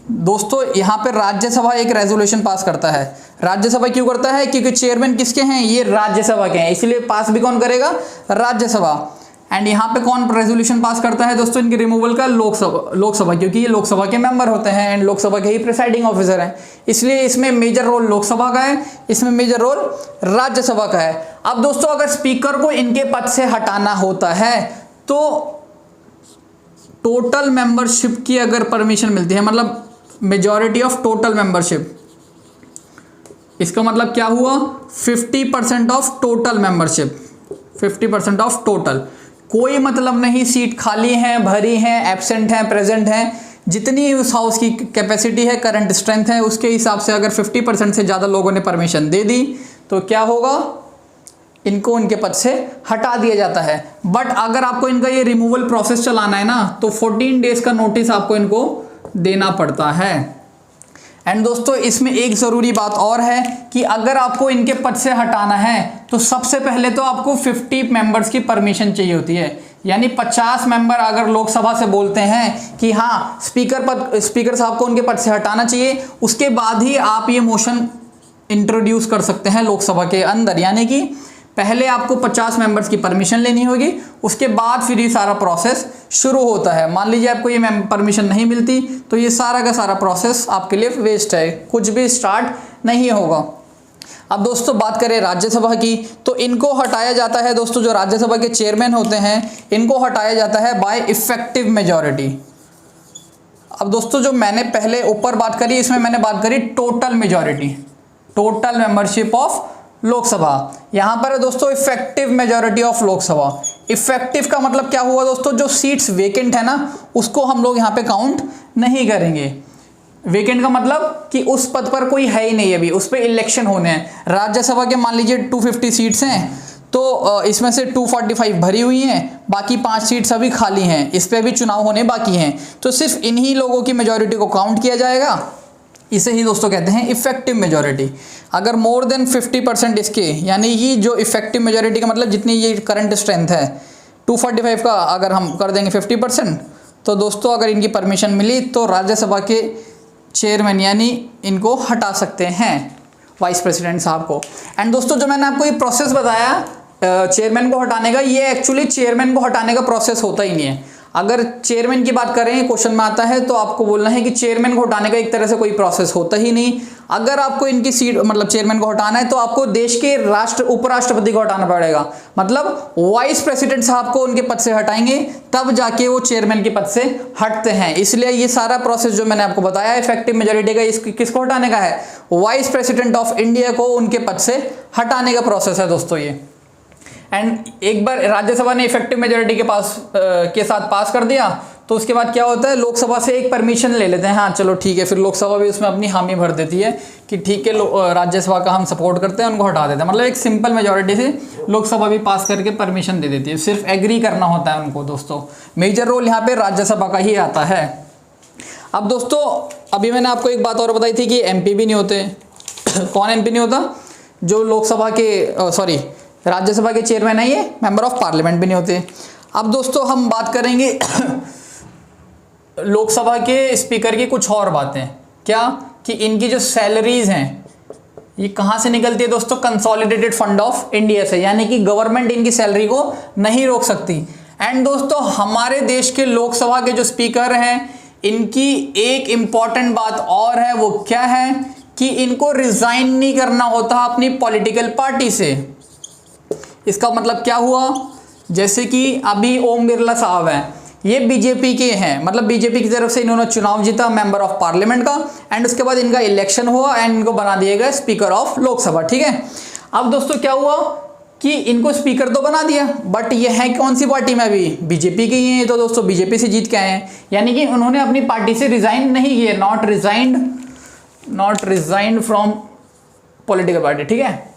दोस्तों यहाँ पे राज्यसभा एक रेजोल्यूशन पास करता है। राज्यसभा क्यों करता है, क्योंकि चेयरमैन किसके हैं, ये राज्यसभा के हैं, इसलिए पास भी कौन करेगा, राज्यसभा। एंड यहाँ पे कौन रेजोल्यूशन पास करता है दोस्तों इनके रिमूवल का, लोकसभा, क्योंकि ये लोकसभा के मेंबर होते हैं एंड लोकसभा के ही प्रिसाइडिंग ऑफिसर हैं, इसलिए इसमें मेजर रोल लोकसभा का है, इसमें मेजर रोल राज्यसभा का है। अब दोस्तों अगर स्पीकर को इनके पद से हटाना होता है तो टोटल मेंबरशिप की अगर परमिशन मिलती है, मतलब मेजॉरिटी ऑफ टोटल मेंबरशिप, इसका मतलब क्या हुआ, 50% of total membership, 50% of total. कोई मतलब नहीं सीट खाली हैं, भरी हैं, एब्सेंट हैं, प्रेजेंट हैं, जितनी उस हाउस की कैपेसिटी है, करंट स्ट्रेंथ है, उसके हिसाब से अगर 50% से ज़्यादा लोगों ने परमिशन दे दी तो क्या होगा, इनको उनके पद से हटा दिया जाता है। बट अगर आपको इनका ये रिमूवल प्रोसेस चलाना है ना तो 14 डेज का नोटिस आपको इनको देना पड़ता है। एंड दोस्तों इसमें एक ज़रूरी बात और है कि अगर आपको इनके पद से हटाना है तो सबसे पहले तो आपको 50 मेंबर्स की परमिशन चाहिए होती है, यानी 50 मेंबर अगर लोकसभा से बोलते हैं कि हाँ स्पीकर साहब को उनके पद से हटाना चाहिए, उसके बाद ही आप ये मोशन इंट्रोड्यूस कर सकते हैं लोकसभा के अंदर, यानी कि पहले आपको 50 मेंबर्स की परमिशन लेनी होगी, उसके बाद फिर ये सारा प्रोसेस शुरू होता है। मान लीजिए आपको ये परमिशन नहीं मिलती तो ये सारा का सारा प्रोसेस आपके लिए वेस्ट है, कुछ भी स्टार्ट नहीं होगा। अब दोस्तों बात करें राज्यसभा की, तो इनको हटाया जाता है दोस्तों, जो राज्यसभा के चेयरमैन होते हैं इनको हटाया जाता है बाय इफेक्टिव मेजॉरिटी। अब दोस्तों जो मैंने पहले ऊपर बात करी, इसमें मैंने बात करी total majority, total membership of Lok Sabha. यहां पर है दोस्तों effective majority of Lok Sabha. Effective का मतलब क्या हुआ दोस्तों, जो सीट्स वेकेंट है ना उसको हम लोग यहाँ पे काउंट नहीं करेंगे। वेकेंट का मतलब कि उस पद पर कोई है ही नहीं, अभी उस पर इलेक्शन होने हैं। राज्यसभा के मान लीजिए 250 सीट्स हैं तो इसमें से 245 भरी हुई हैं, बाकी 5 सीट्स अभी खाली हैं, इस पर भी चुनाव होने बाकी हैं, तो सिर्फ इन्हीं लोगों की मेजॉरिटी को काउंट किया जाएगा। इसे ही दोस्तों कहते हैं इफेक्टिव मेजॉरिटी। अगर मोर देन 50% इसके, यानी ये जो इफेक्टिव मेजॉरिटी का मतलब जितनी ये करंट स्ट्रेंथ है 245 का अगर हम कर देंगे 50%, तो दोस्तों अगर इनकी परमिशन मिली तो राज्यसभा के चेयरमैन यानी इनको हटा सकते हैं, वाइस प्रेसिडेंट साहब को। एंड दोस्तों जो मैंने आपको ये प्रोसेस बताया चेयरमैन को हटाने का, ये एक्चुअली चेयरमैन को हटाने का प्रोसेस होता ही नहीं है। अगर चेयरमैन की बात करें क्वेश्चन में आता है तो आपको बोलना है कि चेयरमैन को हटाने का एक तरह से कोई प्रोसेस होता ही नहीं। अगर आपको इनकी सीट मतलब चेयरमैन को हटाना है तो आपको देश के उपराष्ट्रपति को हटाना पड़ेगा, मतलब वाइस प्रेसिडेंट साहब को उनके पद से हटाएंगे तब जाके वो चेयरमैन के पद से हटते हैं। इसलिए ये सारा प्रोसेस जो मैंने आपको बताया इफेक्टिव मेजॉरिटी का, किसको हटाने का है, वाइस प्रेसिडेंट ऑफ इंडिया को उनके पद से हटाने का प्रोसेस है दोस्तों ये। एंड एक बार राज्यसभा ने इफेक्टिव मेजॉरिटी के साथ पास कर दिया तो उसके बाद क्या होता है, लोकसभा से एक परमिशन ले लेते हैं, हाँ चलो ठीक है, फिर लोकसभा भी उसमें अपनी हामी भर देती है कि ठीक है राज्यसभा का हम सपोर्ट करते हैं, उनको हटा देते हैं। मतलब एक सिंपल मेजॉरिटी से लोकसभा भी पास करके परमिशन दे देती है, सिर्फ एग्री करना होता है उनको दोस्तों। मेजर रोल यहाँ पे राज्यसभा का ही आता है। अब दोस्तों अभी मैंने आपको एक बात और बताई थी कि MP भी नहीं होते कौन एमपी नहीं होता? जो लोकसभा के सॉरी राज्यसभा के चेयरमैन है, ये मेंबर ऑफ पार्लियामेंट भी नहीं होते। अब दोस्तों हम बात करेंगे लोकसभा के स्पीकर की कुछ और बातें। क्या? कि इनकी जो सैलरीज हैं ये कहाँ से निकलती है दोस्तों? कंसोलिडेटेड फंड ऑफ इंडिया से, यानी कि गवर्नमेंट इनकी सैलरी को नहीं रोक सकती। एंड दोस्तों हमारे देश के लोकसभा के जो स्पीकर हैं इनकी एक इंपॉर्टेंट बात और है, वो क्या है कि इनको रिजाइन नहीं करना होता अपनी पॉलिटिकल पार्टी से। इसका मतलब क्या हुआ? जैसे कि अभी ओम बिरला साहब हैं, ये बीजेपी के हैं, मतलब बीजेपी की तरफ से इन्होंने चुनाव जीता मेंबर ऑफ पार्लियामेंट का, एंड उसके बाद इनका इलेक्शन हुआ एंड इनको बना दिया गया स्पीकर ऑफ लोकसभा। ठीक है। अब दोस्तों क्या हुआ कि इनको स्पीकर तो बना दिया, बट ये है कौन सी पार्टी में? अभी बीजेपी के ही हैं। तो दोस्तों बीजेपी से जीत के आए हैं, यानी कि उन्होंने अपनी पार्टी से रिजाइन नहीं किए, not resigned from political party. ठीक है।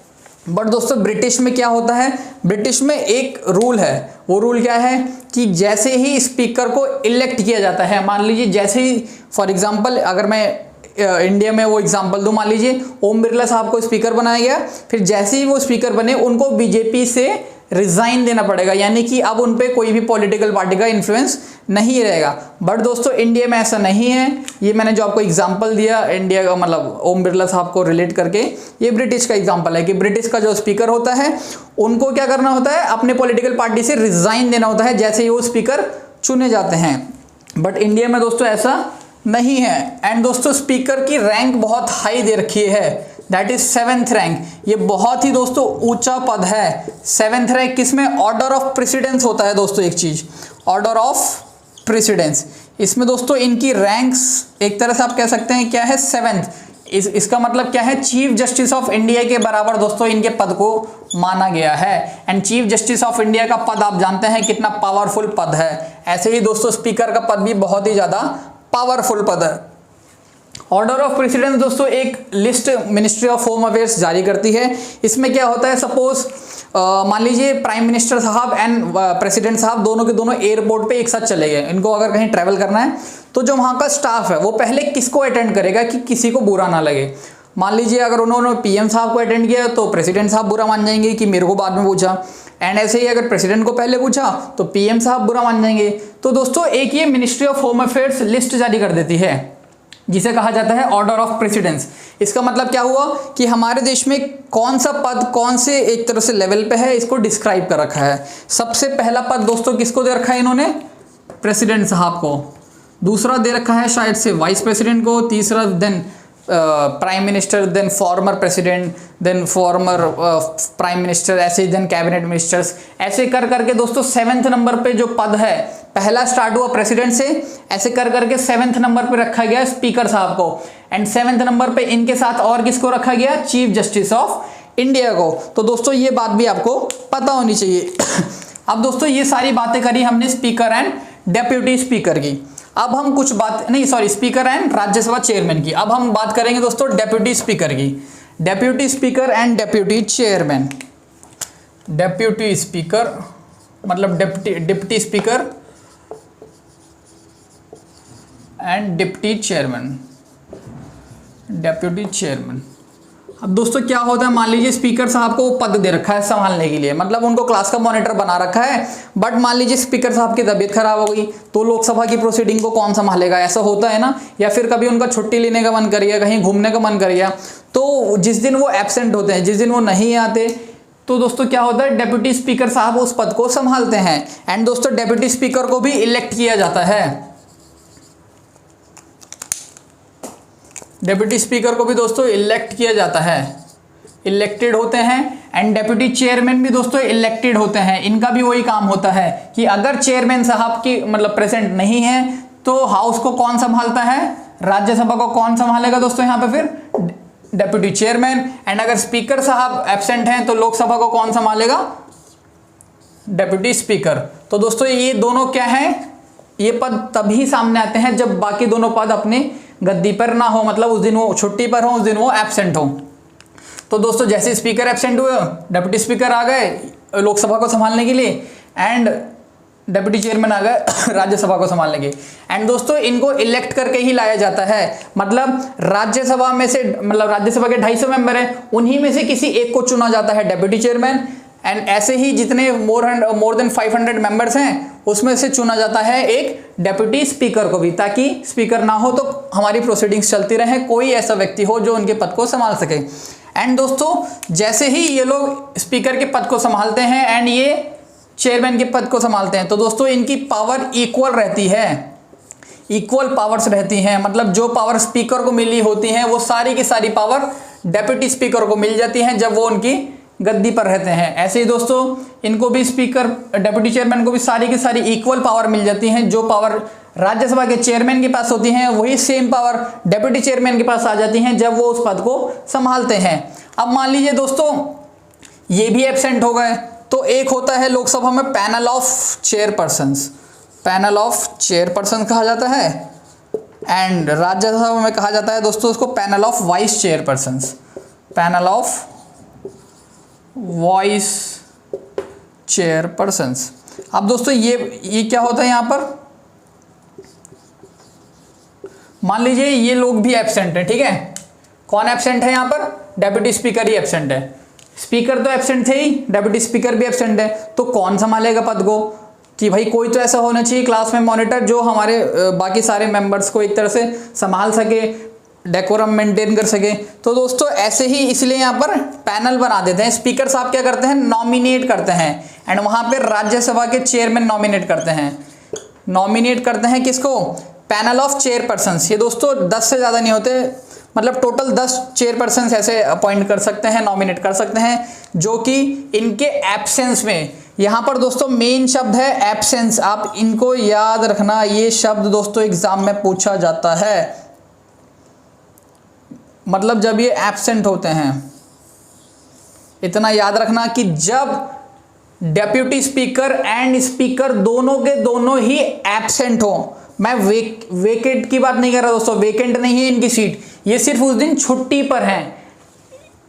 बट दोस्तों ब्रिटिश में क्या होता है? ब्रिटिश में एक रूल है, वो रूल क्या है कि जैसे ही स्पीकर को इलेक्ट किया जाता है, मान लीजिए जैसे ही फॉर एग्जांपल अगर मैं इंडिया में वो एग्जांपल दूं, मान लीजिए ओम बिरला साहब को स्पीकर बनाया गया, फिर जैसे ही वो स्पीकर बने उनको बीजेपी से रिजाइन देना पड़ेगा, यानी कि अब उन पे कोई भी पॉलिटिकल पार्टी का इन्फ्लुएंस नहीं रहेगा। बट दोस्तों इंडिया में ऐसा नहीं है। ये मैंने जो आपको एग्जांपल दिया इंडिया का, मतलब ओम बिरला साहब को रिलेट करके, ये ब्रिटिश का एग्जांपल है कि ब्रिटिश का जो स्पीकर होता है उनको क्या करना होता है? अपने पॉलिटिकल पार्टी से रिजाइन देना होता है जैसे ही वो स्पीकर चुने जाते हैं। बट इंडिया में दोस्तों ऐसा नहीं है। एंड दोस्तों स्पीकर की रैंक बहुत हाई दे रखी है, दैट इज 7th रैंक। ये बहुत ही दोस्तों ऊंचा पद है। 7th रैंक किसमें? ऑर्डर ऑफ प्रेसिडेंस होता है दोस्तों एक चीज, ऑर्डर ऑफ प्रेसिडेंस। इसमें दोस्तों इनकी रैंक्स एक तरह से आप कह सकते हैं क्या है? 7th। इसका मतलब क्या है? चीफ जस्टिस ऑफ इंडिया के बराबर दोस्तों इनके पद को माना गया है। And chief justice of India का पद आप जानते हैं कितना पावरफुल पद है। ऐसे ही दोस्तों स्पीकर का पद भी बहुत ही ज्यादा पावरफुल पद है। ऑर्डर ऑफ प्रेसिडेंस दोस्तों एक list ministry of home affairs जारी करती है। इसमें क्या होता है? सपोज मान लीजिए प्राइम मिनिस्टर साहब एंड प्रेसिडेंट साहब दोनों के दोनों एयरपोर्ट पे एक साथ चले गए, इनको अगर कहीं ट्रैवल करना है, तो जो वहाँ का स्टाफ है वो पहले किसको अटेंड करेगा कि किसी को बुरा ना लगे। मान लीजिए अगर उन्होंने पीएम साहब को अटेंड किया तो प्रेसिडेंट साहब बुरा मान जाएंगे कि मेरे को बाद में पूछा, एंड ऐसे ही अगर प्रेसिडेंट को पहले पूछा तो पीएम साहब बुरा मान जाएंगे। तो दोस्तों एक ये ministry of home affairs list जारी कर देती है जिसे कहा जाता है ऑर्डर ऑफ प्रेसिडेंस। इसका मतलब क्या हुआ कि हमारे देश में कौन सा पद कौन से एक तरह से लेवल पे है, इसको डिस्क्राइब कर रखा है। सबसे पहला पद दोस्तों किसको दे रखा है इन्होंने? प्रेसिडेंट साहब को। दूसरा दे रखा है शायद से वाइस प्रेसिडेंट को। तीसरा then prime minister, then former president, then former prime minister, ऐसे ही देन कैबिनेट मिनिस्टर्स। ऐसे कर करके दोस्तों 7th नंबर पे जो पद है, पहला स्टार्ट हुआ प्रेसिडेंट से, ऐसे कर करके 7th नंबर पे रखा गया स्पीकर साहब को। एंड 7th नंबर पे इनके साथ और किसको रखा गया? चीफ जस्टिस ऑफ इंडिया को। तो दोस्तों ये बात भी आपको पता होनी चाहिए। अब दोस्तों ये सारी बातें करी हमने स्पीकर एंड डेप्यूटी स्पीकर की। अब हम कुछ बात नहीं, sorry, speaker and Rajya Sabha chairman की। अब हम बात करेंगे दोस्तों डेप्यूटी स्पीकर की। Deputy speaker and deputy chairman. Deputy speaker मतलब deputy speaker and deputy chairman. Deputy chairman. अब दोस्तों क्या होता है, मान लीजिए स्पीकर साहब को पद दे रखा है संभालने के लिए, मतलब उनको क्लास का मॉनिटर बना रखा है, बट मान लीजिए स्पीकर साहब की तबीयत खराब हो गई तो लोकसभा की प्रोसीडिंग को कौन संभालेगा? ऐसा होता है ना। या फिर कभी उनका छुट्टी लेने का मन कर गया, कहीं घूमने का मन कर गया, तो जिस दिन वो एब्सेंट होते हैं, जिस दिन वो नहीं आते, तो दोस्तों क्या होता है, डेप्यूटी स्पीकर साहब उस पद को संभालते हैं। एंड दोस्तों डेप्यूटी स्पीकर को भी इलेक्ट किया जाता है। डेप्यूटी स्पीकर को भी दोस्तों इलेक्ट किया जाता है, इलेक्टेड होते हैं। एंड डेप्यूटी चेयरमैन भी दोस्तों इलेक्टेड होते हैं। इनका भी वही काम होता है कि अगर चेयरमैन साहब की मतलब प्रेजेंट नहीं है तो हाउस को कौन संभालता है? राज्यसभा को कौन संभालेगा दोस्तों? यहाँ पे फिर डेप्यूटी चेयरमैन। एंड अगर स्पीकर साहब एब्सेंट हैं तो लोकसभा को कौन संभालेगा? Deputy speaker. तो दोस्तों ये दोनों क्या है, ये पद तभी सामने आते हैं जब बाकी दोनों पद अपने गद्दी पर ना हो, मतलब उस दिन वो छुट्टी पर हो, उस दिन वो एब्सेंट हो। तो दोस्तों जैसे स्पीकर एब्सेंट हुए, डेप्यूटी स्पीकर आ गए लोकसभा को संभालने के लिए। एंड डेप्यूटी चेयरमैन आ गए राज्यसभा को संभालने के। एंड दोस्तों इनको इलेक्ट करके ही लाया जाता है, मतलब राज्यसभा में से, मतलब राज्यसभा के 250 मेंबर हैं, उन्हीं में से किसी एक को चुना जाता है डेप्यूटी चेयरमैन। एंड ऐसे ही जितने मोर देन 500 मेंबर्स हैं उसमें से चुना जाता है एक डेप्यूटी स्पीकर को भी, ताकि स्पीकर ना हो तो हमारी प्रोसीडिंग्स चलती रहे, कोई ऐसा व्यक्ति हो जो उनके पद को संभाल सके। एंड दोस्तों जैसे ही ये लोग स्पीकर के पद को संभालते हैं एंड ये चेयरमैन के पद को संभालते हैं, तो दोस्तों इनकी पावर इक्वल रहती है, इक्वल पावर्स रहती हैं। मतलब जो पावर स्पीकर को मिली होती हैं वो सारी की सारी पावर डेप्यूटी स्पीकर को मिल जाती हैं जब वो उनकी गद्दी पर रहते हैं। ऐसे ही दोस्तों इनको भी स्पीकर, डेप्यूटी चेयरमैन को भी सारी की सारी इक्वल पावर मिल जाती हैं। जो पावर राज्यसभा के चेयरमैन के पास होती हैं वही सेम पावर डेप्यूटी चेयरमैन के पास आ जाती हैं जब वो उस पद को संभालते हैं। अब मान लीजिए दोस्तों ये भी एब्सेंट हो गए, तो एक होता है लोकसभा में panel of chairpersons, panel of chairperson कहा जाता है। एंड राज्यसभा में कहा जाता है दोस्तों उसको panel of vice chairpersons, panel of vice chairpersons. अब दोस्तों ये क्या होता है यहाँ पर, मान लीजिए ये लोग भी एब्सेंट है, ठीक है। कौन एब्सेंट है यहाँ पर, डेप्यूटी स्पीकर ही एब्सेंट है। स्पीकर तो एब्सेंट थे ही, डेप्यूटी स्पीकर भी एब्सेंट है, तो कौन संभालेगा पद को, कि भाई कोई तो ऐसा होना चाहिए क्लास में मॉनिटर जो हमारे बाकी सारे मेंबर्स को एक तरह से संभाल सके, डेकोरम मेंटेन कर सके। तो दोस्तों ऐसे ही इसलिए यहाँ पर पैनल बना देते हैं। स्पीकर साहब क्या करते हैं, नॉमिनेट करते हैं, एंड वहाँ पे राज्यसभा के चेयरमैन नॉमिनेट करते हैं। नॉमिनेट करते हैं किसको, पैनल ऑफ चेयरपर्सन्स। ये दोस्तों 10 से ज़्यादा नहीं होते, मतलब टोटल 10 चेयरपर्सन्स ऐसे अपॉइंट कर सकते हैं, नॉमिनेट कर सकते हैं, जो कि इनके एब्सेंस में, यहाँ पर दोस्तों मेन शब्द है एब्सेंस, आप इनको याद रखना, ये शब्द दोस्तों एग्जाम में पूछा जाता है। मतलब जब ये एब्सेंट होते हैं, इतना याद रखना कि जब डेप्यूटी स्पीकर एंड स्पीकर दोनों के दोनों ही एब्सेंट हो। मैं वेकेंट की बात नहीं कर रहा दोस्तों, वेकेंट नहीं है इनकी सीट, ये सिर्फ उस दिन छुट्टी पर हैं।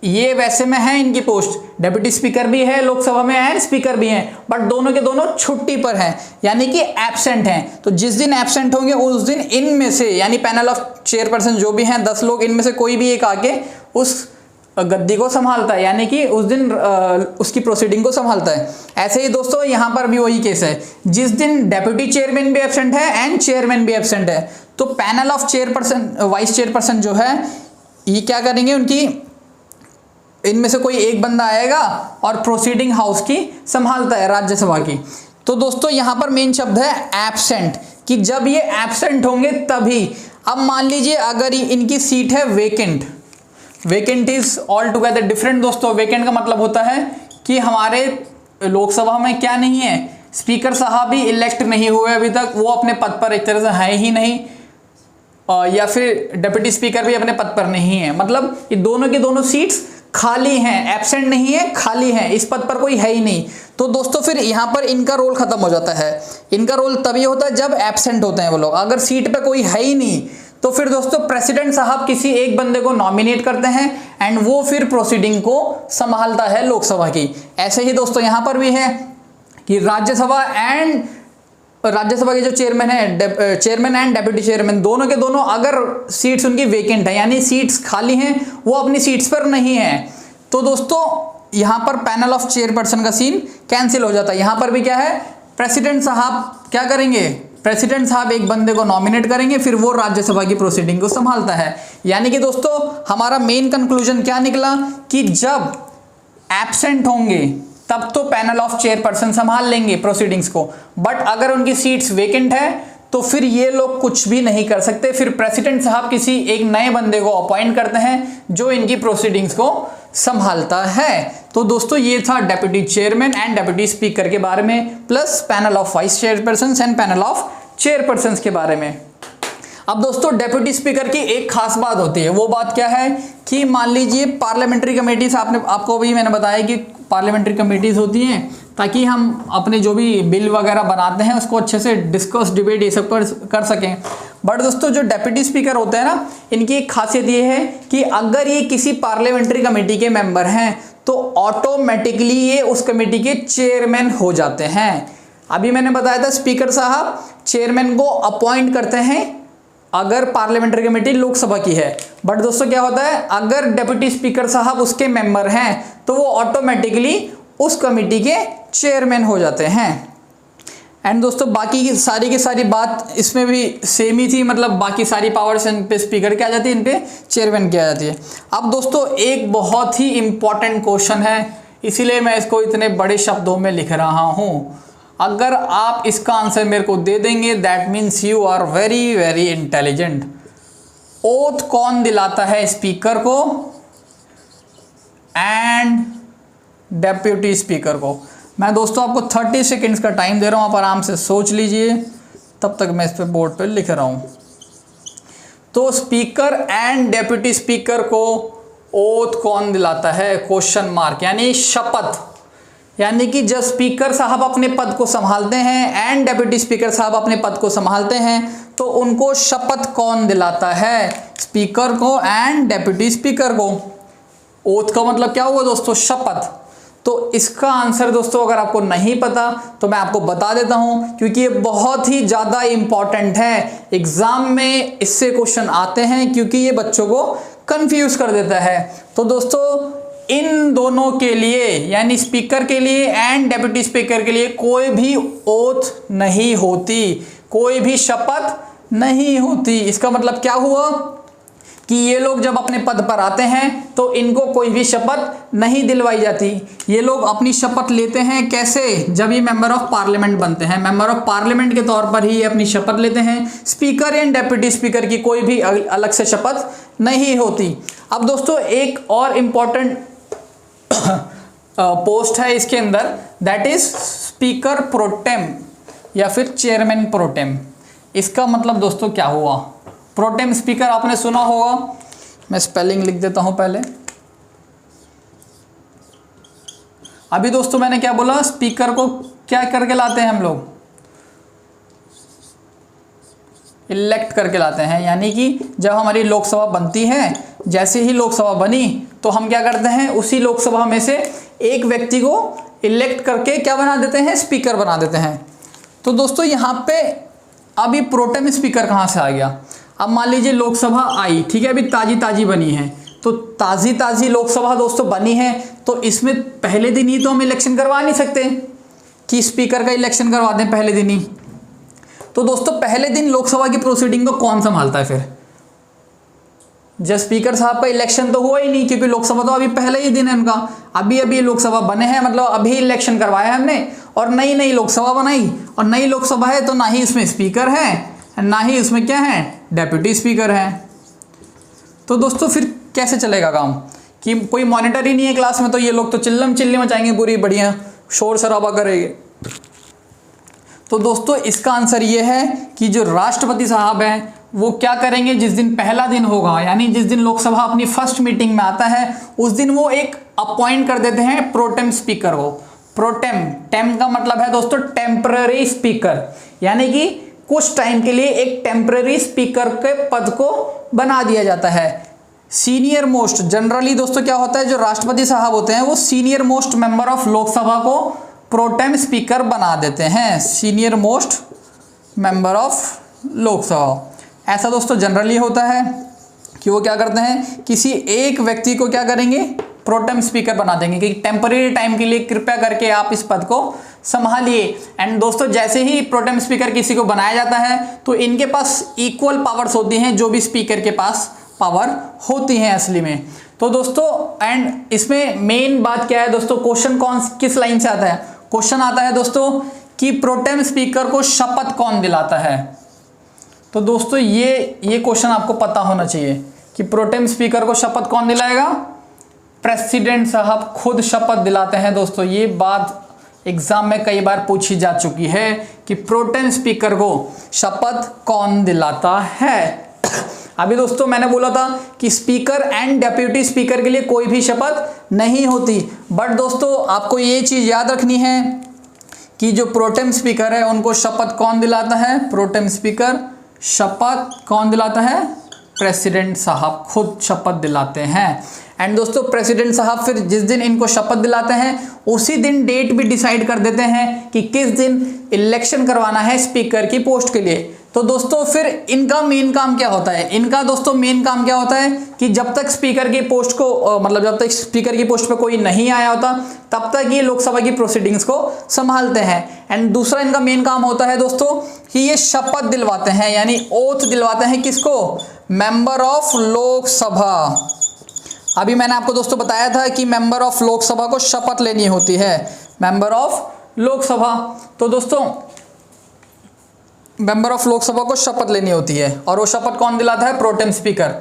ये वैसे में है इनकी पोस्ट, डेप्यूटी स्पीकर भी है लोकसभा में एंड स्पीकर भी हैं, बट दोनों के दोनों छुट्टी पर हैं, यानी कि एब्सेंट हैं। तो जिस दिन एब्सेंट होंगे उस दिन इनमें से, यानी पैनल ऑफ चेयरपर्सन जो भी हैं 10 लोग, इनमें से कोई भी एक आके उस गद्दी को संभालता है, यानी कि उस दिन उसकी प्रोसीडिंग को संभालता है। ऐसे ही दोस्तों यहाँ पर भी वही केस है, जिस दिन डेप्यूटी चेयरमैन भी एब्सेंट है एंड चेयरमैन भी एब्सेंट है, तो panel of chairperson, vice chairperson जो है, ये क्या करेंगे, उनकी इनमें से कोई एक बंदा आएगा और प्रोसीडिंग हाउस की संभालता है, राज्यसभा की। तो दोस्तों यहाँ पर मेन शब्द है एब्सेंट, कि जब ये एब्सेंट होंगे तभी। अब मान लीजिए अगर इनकी सीट है vacant, vacant is all together different दोस्तों। वेकेंट का मतलब होता है कि हमारे लोकसभा में क्या नहीं है, स्पीकर साहब भी इलेक्ट नहीं हुए अभी तक, वो अपने पद पर एक तरह से है ही नहीं, या फिर डिप्टी स्पीकर भी अपने पद पर नहीं है, मतलब ये दोनों की दोनों सीट्स खाली हैं, एब्सेंट नहीं है, खाली हैं, इस पद पर कोई है ही नहीं। तो दोस्तों फिर यहाँ पर इनका रोल खत्म हो जाता है। इनका रोल तभी होता है जब एब्सेंट होते हैं वो लोग। अगर सीट पे कोई है ही नहीं तो फिर दोस्तों प्रेसिडेंट साहब किसी एक बंदे को नॉमिनेट करते हैं एंड वो फिर प्रोसीडिंग को संभालता है लोकसभा की। ऐसे ही दोस्तों यहाँ पर भी है कि राज्यसभा के जो चेयरमैन है, चेयरमैन एंड डेप्यूटी चेयरमैन, दोनों के दोनों अगर सीट्स उनकी वेकेंट है, यानी सीट्स खाली हैं, वो अपनी सीट्स पर नहीं है, तो दोस्तों यहाँ पर पैनल ऑफ चेयरपर्सन का सीन कैंसिल हो जाता है। यहाँ पर भी क्या है, प्रेसिडेंट साहब क्या करेंगे, प्रेसिडेंट साहब एक बंदे को नॉमिनेट करेंगे, फिर वो राज्यसभा की प्रोसीडिंग को संभालता है। यानी कि दोस्तों हमारा मेन कंक्लूजन क्या निकला कि जब एब्सेंट होंगे तब तो पैनल ऑफ चेयरपर्सन संभाल लेंगे प्रोसीडिंग्स को, बट अगर उनकी सीट्स वेकेंट है तो फिर ये लोग कुछ भी नहीं कर सकते। फिर प्रेसिडेंट साहब किसी एक नए बंदे को अपॉइंट करते हैं जो इनकी प्रोसीडिंग्स को संभालता है। तो दोस्तों ये था deputy chairman and deputy speaker के बारे में, plus panel of vice chairperson and panel of chairperson के बारे में। अब दोस्तों डेप्यूटी स्पीकर की एक खास बात होती है, वो बात क्या है कि मान लीजिए पार्लियामेंट्री कमेटीज, आपको भी मैंने बताया कि पार्लियामेंट्री कमेटीज होती हैं ताकि हम अपने जो भी बिल वगैरह बनाते हैं उसको अच्छे से डिस्कस, डिबेट ये सब कर सकें। बट दोस्तों जो डेप्यूटी स्पीकर होते हैं ना, इनकी एक खासियत ये है कि अगर ये किसी पार्लियामेंट्री कमेटी के मेंबर हैं तो ऑटोमेटिकली ये उस कमेटी के चेयरमैन हो जाते हैं। अभी मैंने बताया था स्पीकर साहब चेयरमैन को अपॉइंट करते हैं अगर पार्लियामेंट्री कमेटी लोकसभा की है, बट दोस्तों क्या होता है अगर डेप्यूटी स्पीकर साहब उसके मेंबर हैं तो वो ऑटोमेटिकली उस कमेटी के चेयरमैन हो जाते हैं। एंड दोस्तों बाकी की सारी बात इसमें भी सेम ही थी, मतलब बाकी सारी पावर्स इन पे स्पीकर की आ जाती है, इन पे चेयरमैन की आ जाती है। अब दोस्तों एक बहुत ही इंपॉर्टेंट क्वेश्चन है, इसीलिए मैं इसको इतने बड़े शब्दों में लिख रहा हूँ। अगर आप इसका आंसर मेरे को दे देंगे that means you are very very intelligent. Oath कौन दिलाता है स्पीकर को एंड डेप्यूटी स्पीकर को? मैं दोस्तों आपको 30 सेकेंड्स का टाइम दे रहा हूं, आप आराम से सोच लीजिए, तब तक मैं इस पे बोर्ड पे लिख रहा हूं। तो स्पीकर एंड डेप्यूटी स्पीकर को ओथ कौन दिलाता है? क्वेश्चन मार्क, यानी शपथ, यानी कि जब स्पीकर साहब अपने पद को संभालते हैं एंड डेप्यूटी स्पीकर साहब अपने पद को संभालते हैं तो उनको शपथ कौन दिलाता है? स्पीकर को एंड डेप्यूटी स्पीकर को। ओथ का मतलब क्या हुआ दोस्तों? शपथ। तो इसका आंसर दोस्तों अगर आपको नहीं पता तो मैं आपको बता देता हूं, क्योंकि ये बहुत ही ज़्यादा इंपॉर्टेंट है, एग्जाम में इससे क्वेश्चन आते हैं, क्योंकि ये बच्चों को कंफ्यूज कर देता है। तो दोस्तों इन दोनों के लिए, यानी स्पीकर के लिए एंड डेप्यूटी स्पीकर के लिए कोई भी ओथ नहीं होती, कोई भी शपथ नहीं होती। इसका मतलब क्या हुआ कि ये लोग जब अपने पद पर आते हैं तो इनको कोई भी शपथ नहीं दिलवाई जाती। ये लोग अपनी शपथ लेते हैं कैसे? जब ये मेंबर ऑफ पार्लियामेंट बनते हैं, मेंबर ऑफ पार्लियामेंट के तौर पर ही ये अपनी शपथ लेते हैं। स्पीकर एंड डेप्यूटी स्पीकर की कोई भी अलग से शपथ नहीं होती। अब दोस्तों एक और इम्पॉर्टेंट पोस्ट है इसके अंदर, दैट इज स्पीकर प्रोटेम या फिर चेयरमैन प्रोटेम। इसका मतलब दोस्तों क्या हुआ? प्रोटेम स्पीकर आपने सुना होगा, मैं स्पेलिंग लिख देता हूं पहले। अभी दोस्तों मैंने क्या बोला? स्पीकर को क्या करके लाते हैं हम लोग? इलेक्ट करके लाते हैं, यानी कि जब हमारी लोकसभा बनती है, जैसे ही लोकसभा बनी तो हम क्या करते हैं, उसी लोकसभा में से एक व्यक्ति को इलेक्ट करके क्या बना देते हैं? स्पीकर बना देते हैं। तो दोस्तों यहाँ पे अभी प्रोटेम स्पीकर कहाँ से आ गया? अब मान लीजिए लोकसभा आई, ठीक है, अभी ताजी बनी है, तो ताजी लोकसभा दोस्तों बनी है, तो इसमें पहले दिन ही तो हम इलेक्शन करवा नहीं सकते कि स्पीकर का इलेक्शन करवा दें पहले दिन ही। तो दोस्तों पहले दिन लोकसभा की प्रोसीडिंग को कौन संभालता है फिर? जब स्पीकर साहब का इलेक्शन तो हुआ ही नहीं, क्योंकि लोकसभा तो अभी पहले ही दिन है उनका, अभी लोकसभा बने हैं, मतलब अभी इलेक्शन करवाया हमने और नई लोकसभा बनाई, और नई लोकसभा है तो ना ही इसमें स्पीकर है ना ही इसमें क्या है? डेप्यूटी स्पीकर है। तो दोस्तों फिर कैसे चलेगा काम कि कोई मॉनिटर ही नहीं है क्लास में, तो ये लोग तो चिल्लम चिल्ली मचाएंगे, पूरी बढ़िया शोर शराबा करेंगे। तो दोस्तों इसका आंसर ये है कि जो राष्ट्रपति साहब हैं वो क्या करेंगे, जिस दिन पहला दिन होगा, यानी जिस दिन लोकसभा अपनी फर्स्ट मीटिंग में आता है, उस दिन वो एक अपॉइंट कर देते हैं प्रोटेम स्पीकर को। प्रोटेम, टेम का मतलब है दोस्तों टेम्पररी स्पीकर, यानी कि कुछ टाइम के लिए एक टेम्पररी स्पीकर के पद को बना दिया जाता है। सीनियर मोस्ट, जनरली दोस्तों क्या होता है, जो राष्ट्रपति साहब होते हैं वो senior most member of Lok Sabha को प्रोटेम स्पीकर बना देते हैं, senior most member of Lok Sabha. ऐसा दोस्तों जनरली होता है कि वो क्या करते हैं, किसी एक व्यक्ति को क्या करेंगे, प्रोटेम स्पीकर बना देंगे कि टेम्पररी टाइम के लिए कृपया करके आप इस पद को संभालिए। एंड दोस्तों जैसे ही प्रोटेम स्पीकर किसी को बनाया जाता है तो इनके पास इक्वल पावर्स होती हैं जो भी स्पीकर के पास पावर होती हैं असली में। तो दोस्तों एंड इसमें मेन बात क्या है दोस्तों, क्वेश्चन किस लाइन से आता है? क्वेश्चन आता है दोस्तों कि प्रोटेम स्पीकर को शपथ कौन दिलाता है। तो दोस्तों ये क्वेश्चन आपको पता होना चाहिए कि प्रोटेम स्पीकर को शपथ कौन दिलाएगा? प्रेसिडेंट साहब खुद शपथ दिलाते हैं। दोस्तों ये बात एग्जाम में कई बार पूछी जा चुकी है कि प्रोटेम स्पीकर को शपथ कौन दिलाता है। अभी दोस्तों मैंने बोला था कि स्पीकर एंड डेप्यूटी स्पीकर के लिए कोई भी शपथ नहीं होती, बट दोस्तों आपको ये चीज याद रखनी है कि जो प्रोटेम स्पीकर है उनको शपथ कौन दिलाता है? प्रोटेम स्पीकर शपथ कौन दिलाता है? प्रेसिडेंट साहब खुद शपथ दिलाते हैं। एंड दोस्तों प्रेसिडेंट साहब फिर जिस दिन इनको शपथ दिलाते हैं उसी दिन डेट भी डिसाइड कर देते हैं कि किस दिन इलेक्शन करवाना है स्पीकर की पोस्ट के लिए। तो दोस्तों फिर इनका मेन काम क्या होता है, इनका दोस्तों मेन काम क्या होता है कि जब तक स्पीकर की पोस्ट को मतलब जब तक स्पीकर की पोस्ट पे कोई नहीं आया होता तब तक ये लोकसभा की प्रोसीडिंग्स को संभालते हैं। एंड दूसरा इनका मेन काम होता है दोस्तों कि ये शपथ दिलवाते हैं, यानी ओथ दिलवाते हैं किसको, मेंबर ऑफ लोकसभा। अभी मैंने आपको दोस्तों बताया था कि मेंबर ऑफ लोकसभा को शपथ लेनी होती है, मेंबर ऑफ लोकसभा। तो दोस्तों मेंबर ऑफ लोकसभा को शपथ लेनी होती है और वो शपथ कौन दिलाता है, प्रोटेम स्पीकर।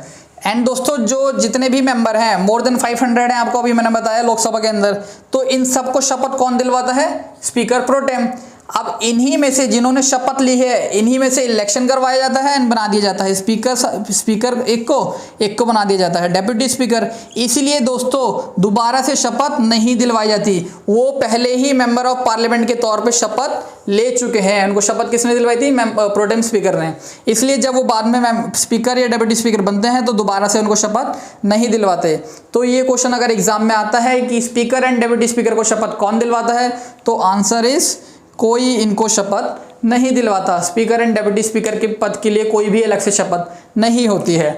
एंड दोस्तों जो जितने भी मेंबर हैं मोर देन 500 हैं, आपको अभी मैंने बताया लोकसभा के अंदर, तो इन सबको शपथ कौन दिलवाता है, स्पीकर प्रोटेम। अब इन्हीं में से जिन्होंने शपथ ली है इन्हीं में से इलेक्शन करवाया जाता है एंड बना दिया जाता है स्पीकर एक को बना दिया जाता है डेप्यूटी स्पीकर। इसीलिए दोस्तों दोबारा से शपथ नहीं दिलवाई जाती, वो पहले ही मेंबर ऑफ पार्लियामेंट के तौर पे शपथ ले चुके हैं। उनको शपथ किसने दिलवाई थी, प्रोटेम स्पीकर ने। इसलिए जब वो बाद में स्पीकर या डेप्यूटी स्पीकर बनते हैं तो दोबारा से उनको शपथ नहीं दिलवाते। तो ये क्वेश्चन अगर एग्जाम में आता है कि स्पीकर एंड डेप्यूटी स्पीकर को शपथ कौन दिलवाता है, तो आंसर इज कोई इनको शपथ नहीं दिलवाता। स्पीकर एंड डेप्यूटी स्पीकर के पद के लिए कोई भी अलग से शपथ नहीं होती है।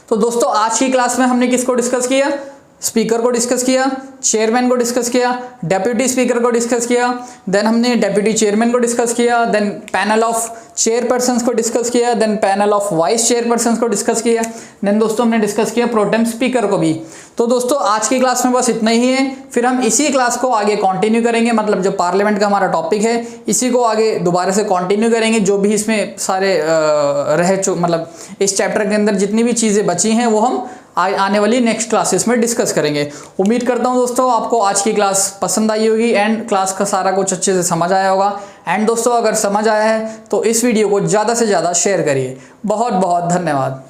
तो दोस्तों आज की क्लास में हमने किसको डिस्कस किया, स्पीकर को डिस्कस किया, चेयरमैन को डिस्कस किया, डेप्यूटी स्पीकर को डिस्कस किया, देन हमने डेप्यूटी चेयरमैन को डिस्कस किया, देन पैनल ऑफ चेयरपर्सन्स को डिस्कस किया, then panel of vice chairpersons को डिस्कस किया, देन दोस्तों हमने डिस्कस किया प्रोटेम स्पीकर को भी। तो दोस्तों आज की क्लास में बस इतना ही है, फिर हम इसी क्लास को आगे कंटिन्यू करेंगे, मतलब जो पार्लियामेंट का हमारा टॉपिक है इसी को आगे दोबारा से कंटिन्यू करेंगे। जो भी इसमें सारे मतलब इस चैप्टर के अंदर जितनी भी चीज़ें बची हैं वो हम आने वाली नेक्स्ट क्लासेस में डिस्कस करेंगे। उम्मीद करता हूं दोस्तों आपको आज की क्लास पसंद आई होगी एंड क्लास का सारा कुछ अच्छे से समझ आया होगा। एंड दोस्तों अगर समझ आया है तो इस वीडियो को ज़्यादा से ज़्यादा शेयर करिए। बहुत बहुत धन्यवाद।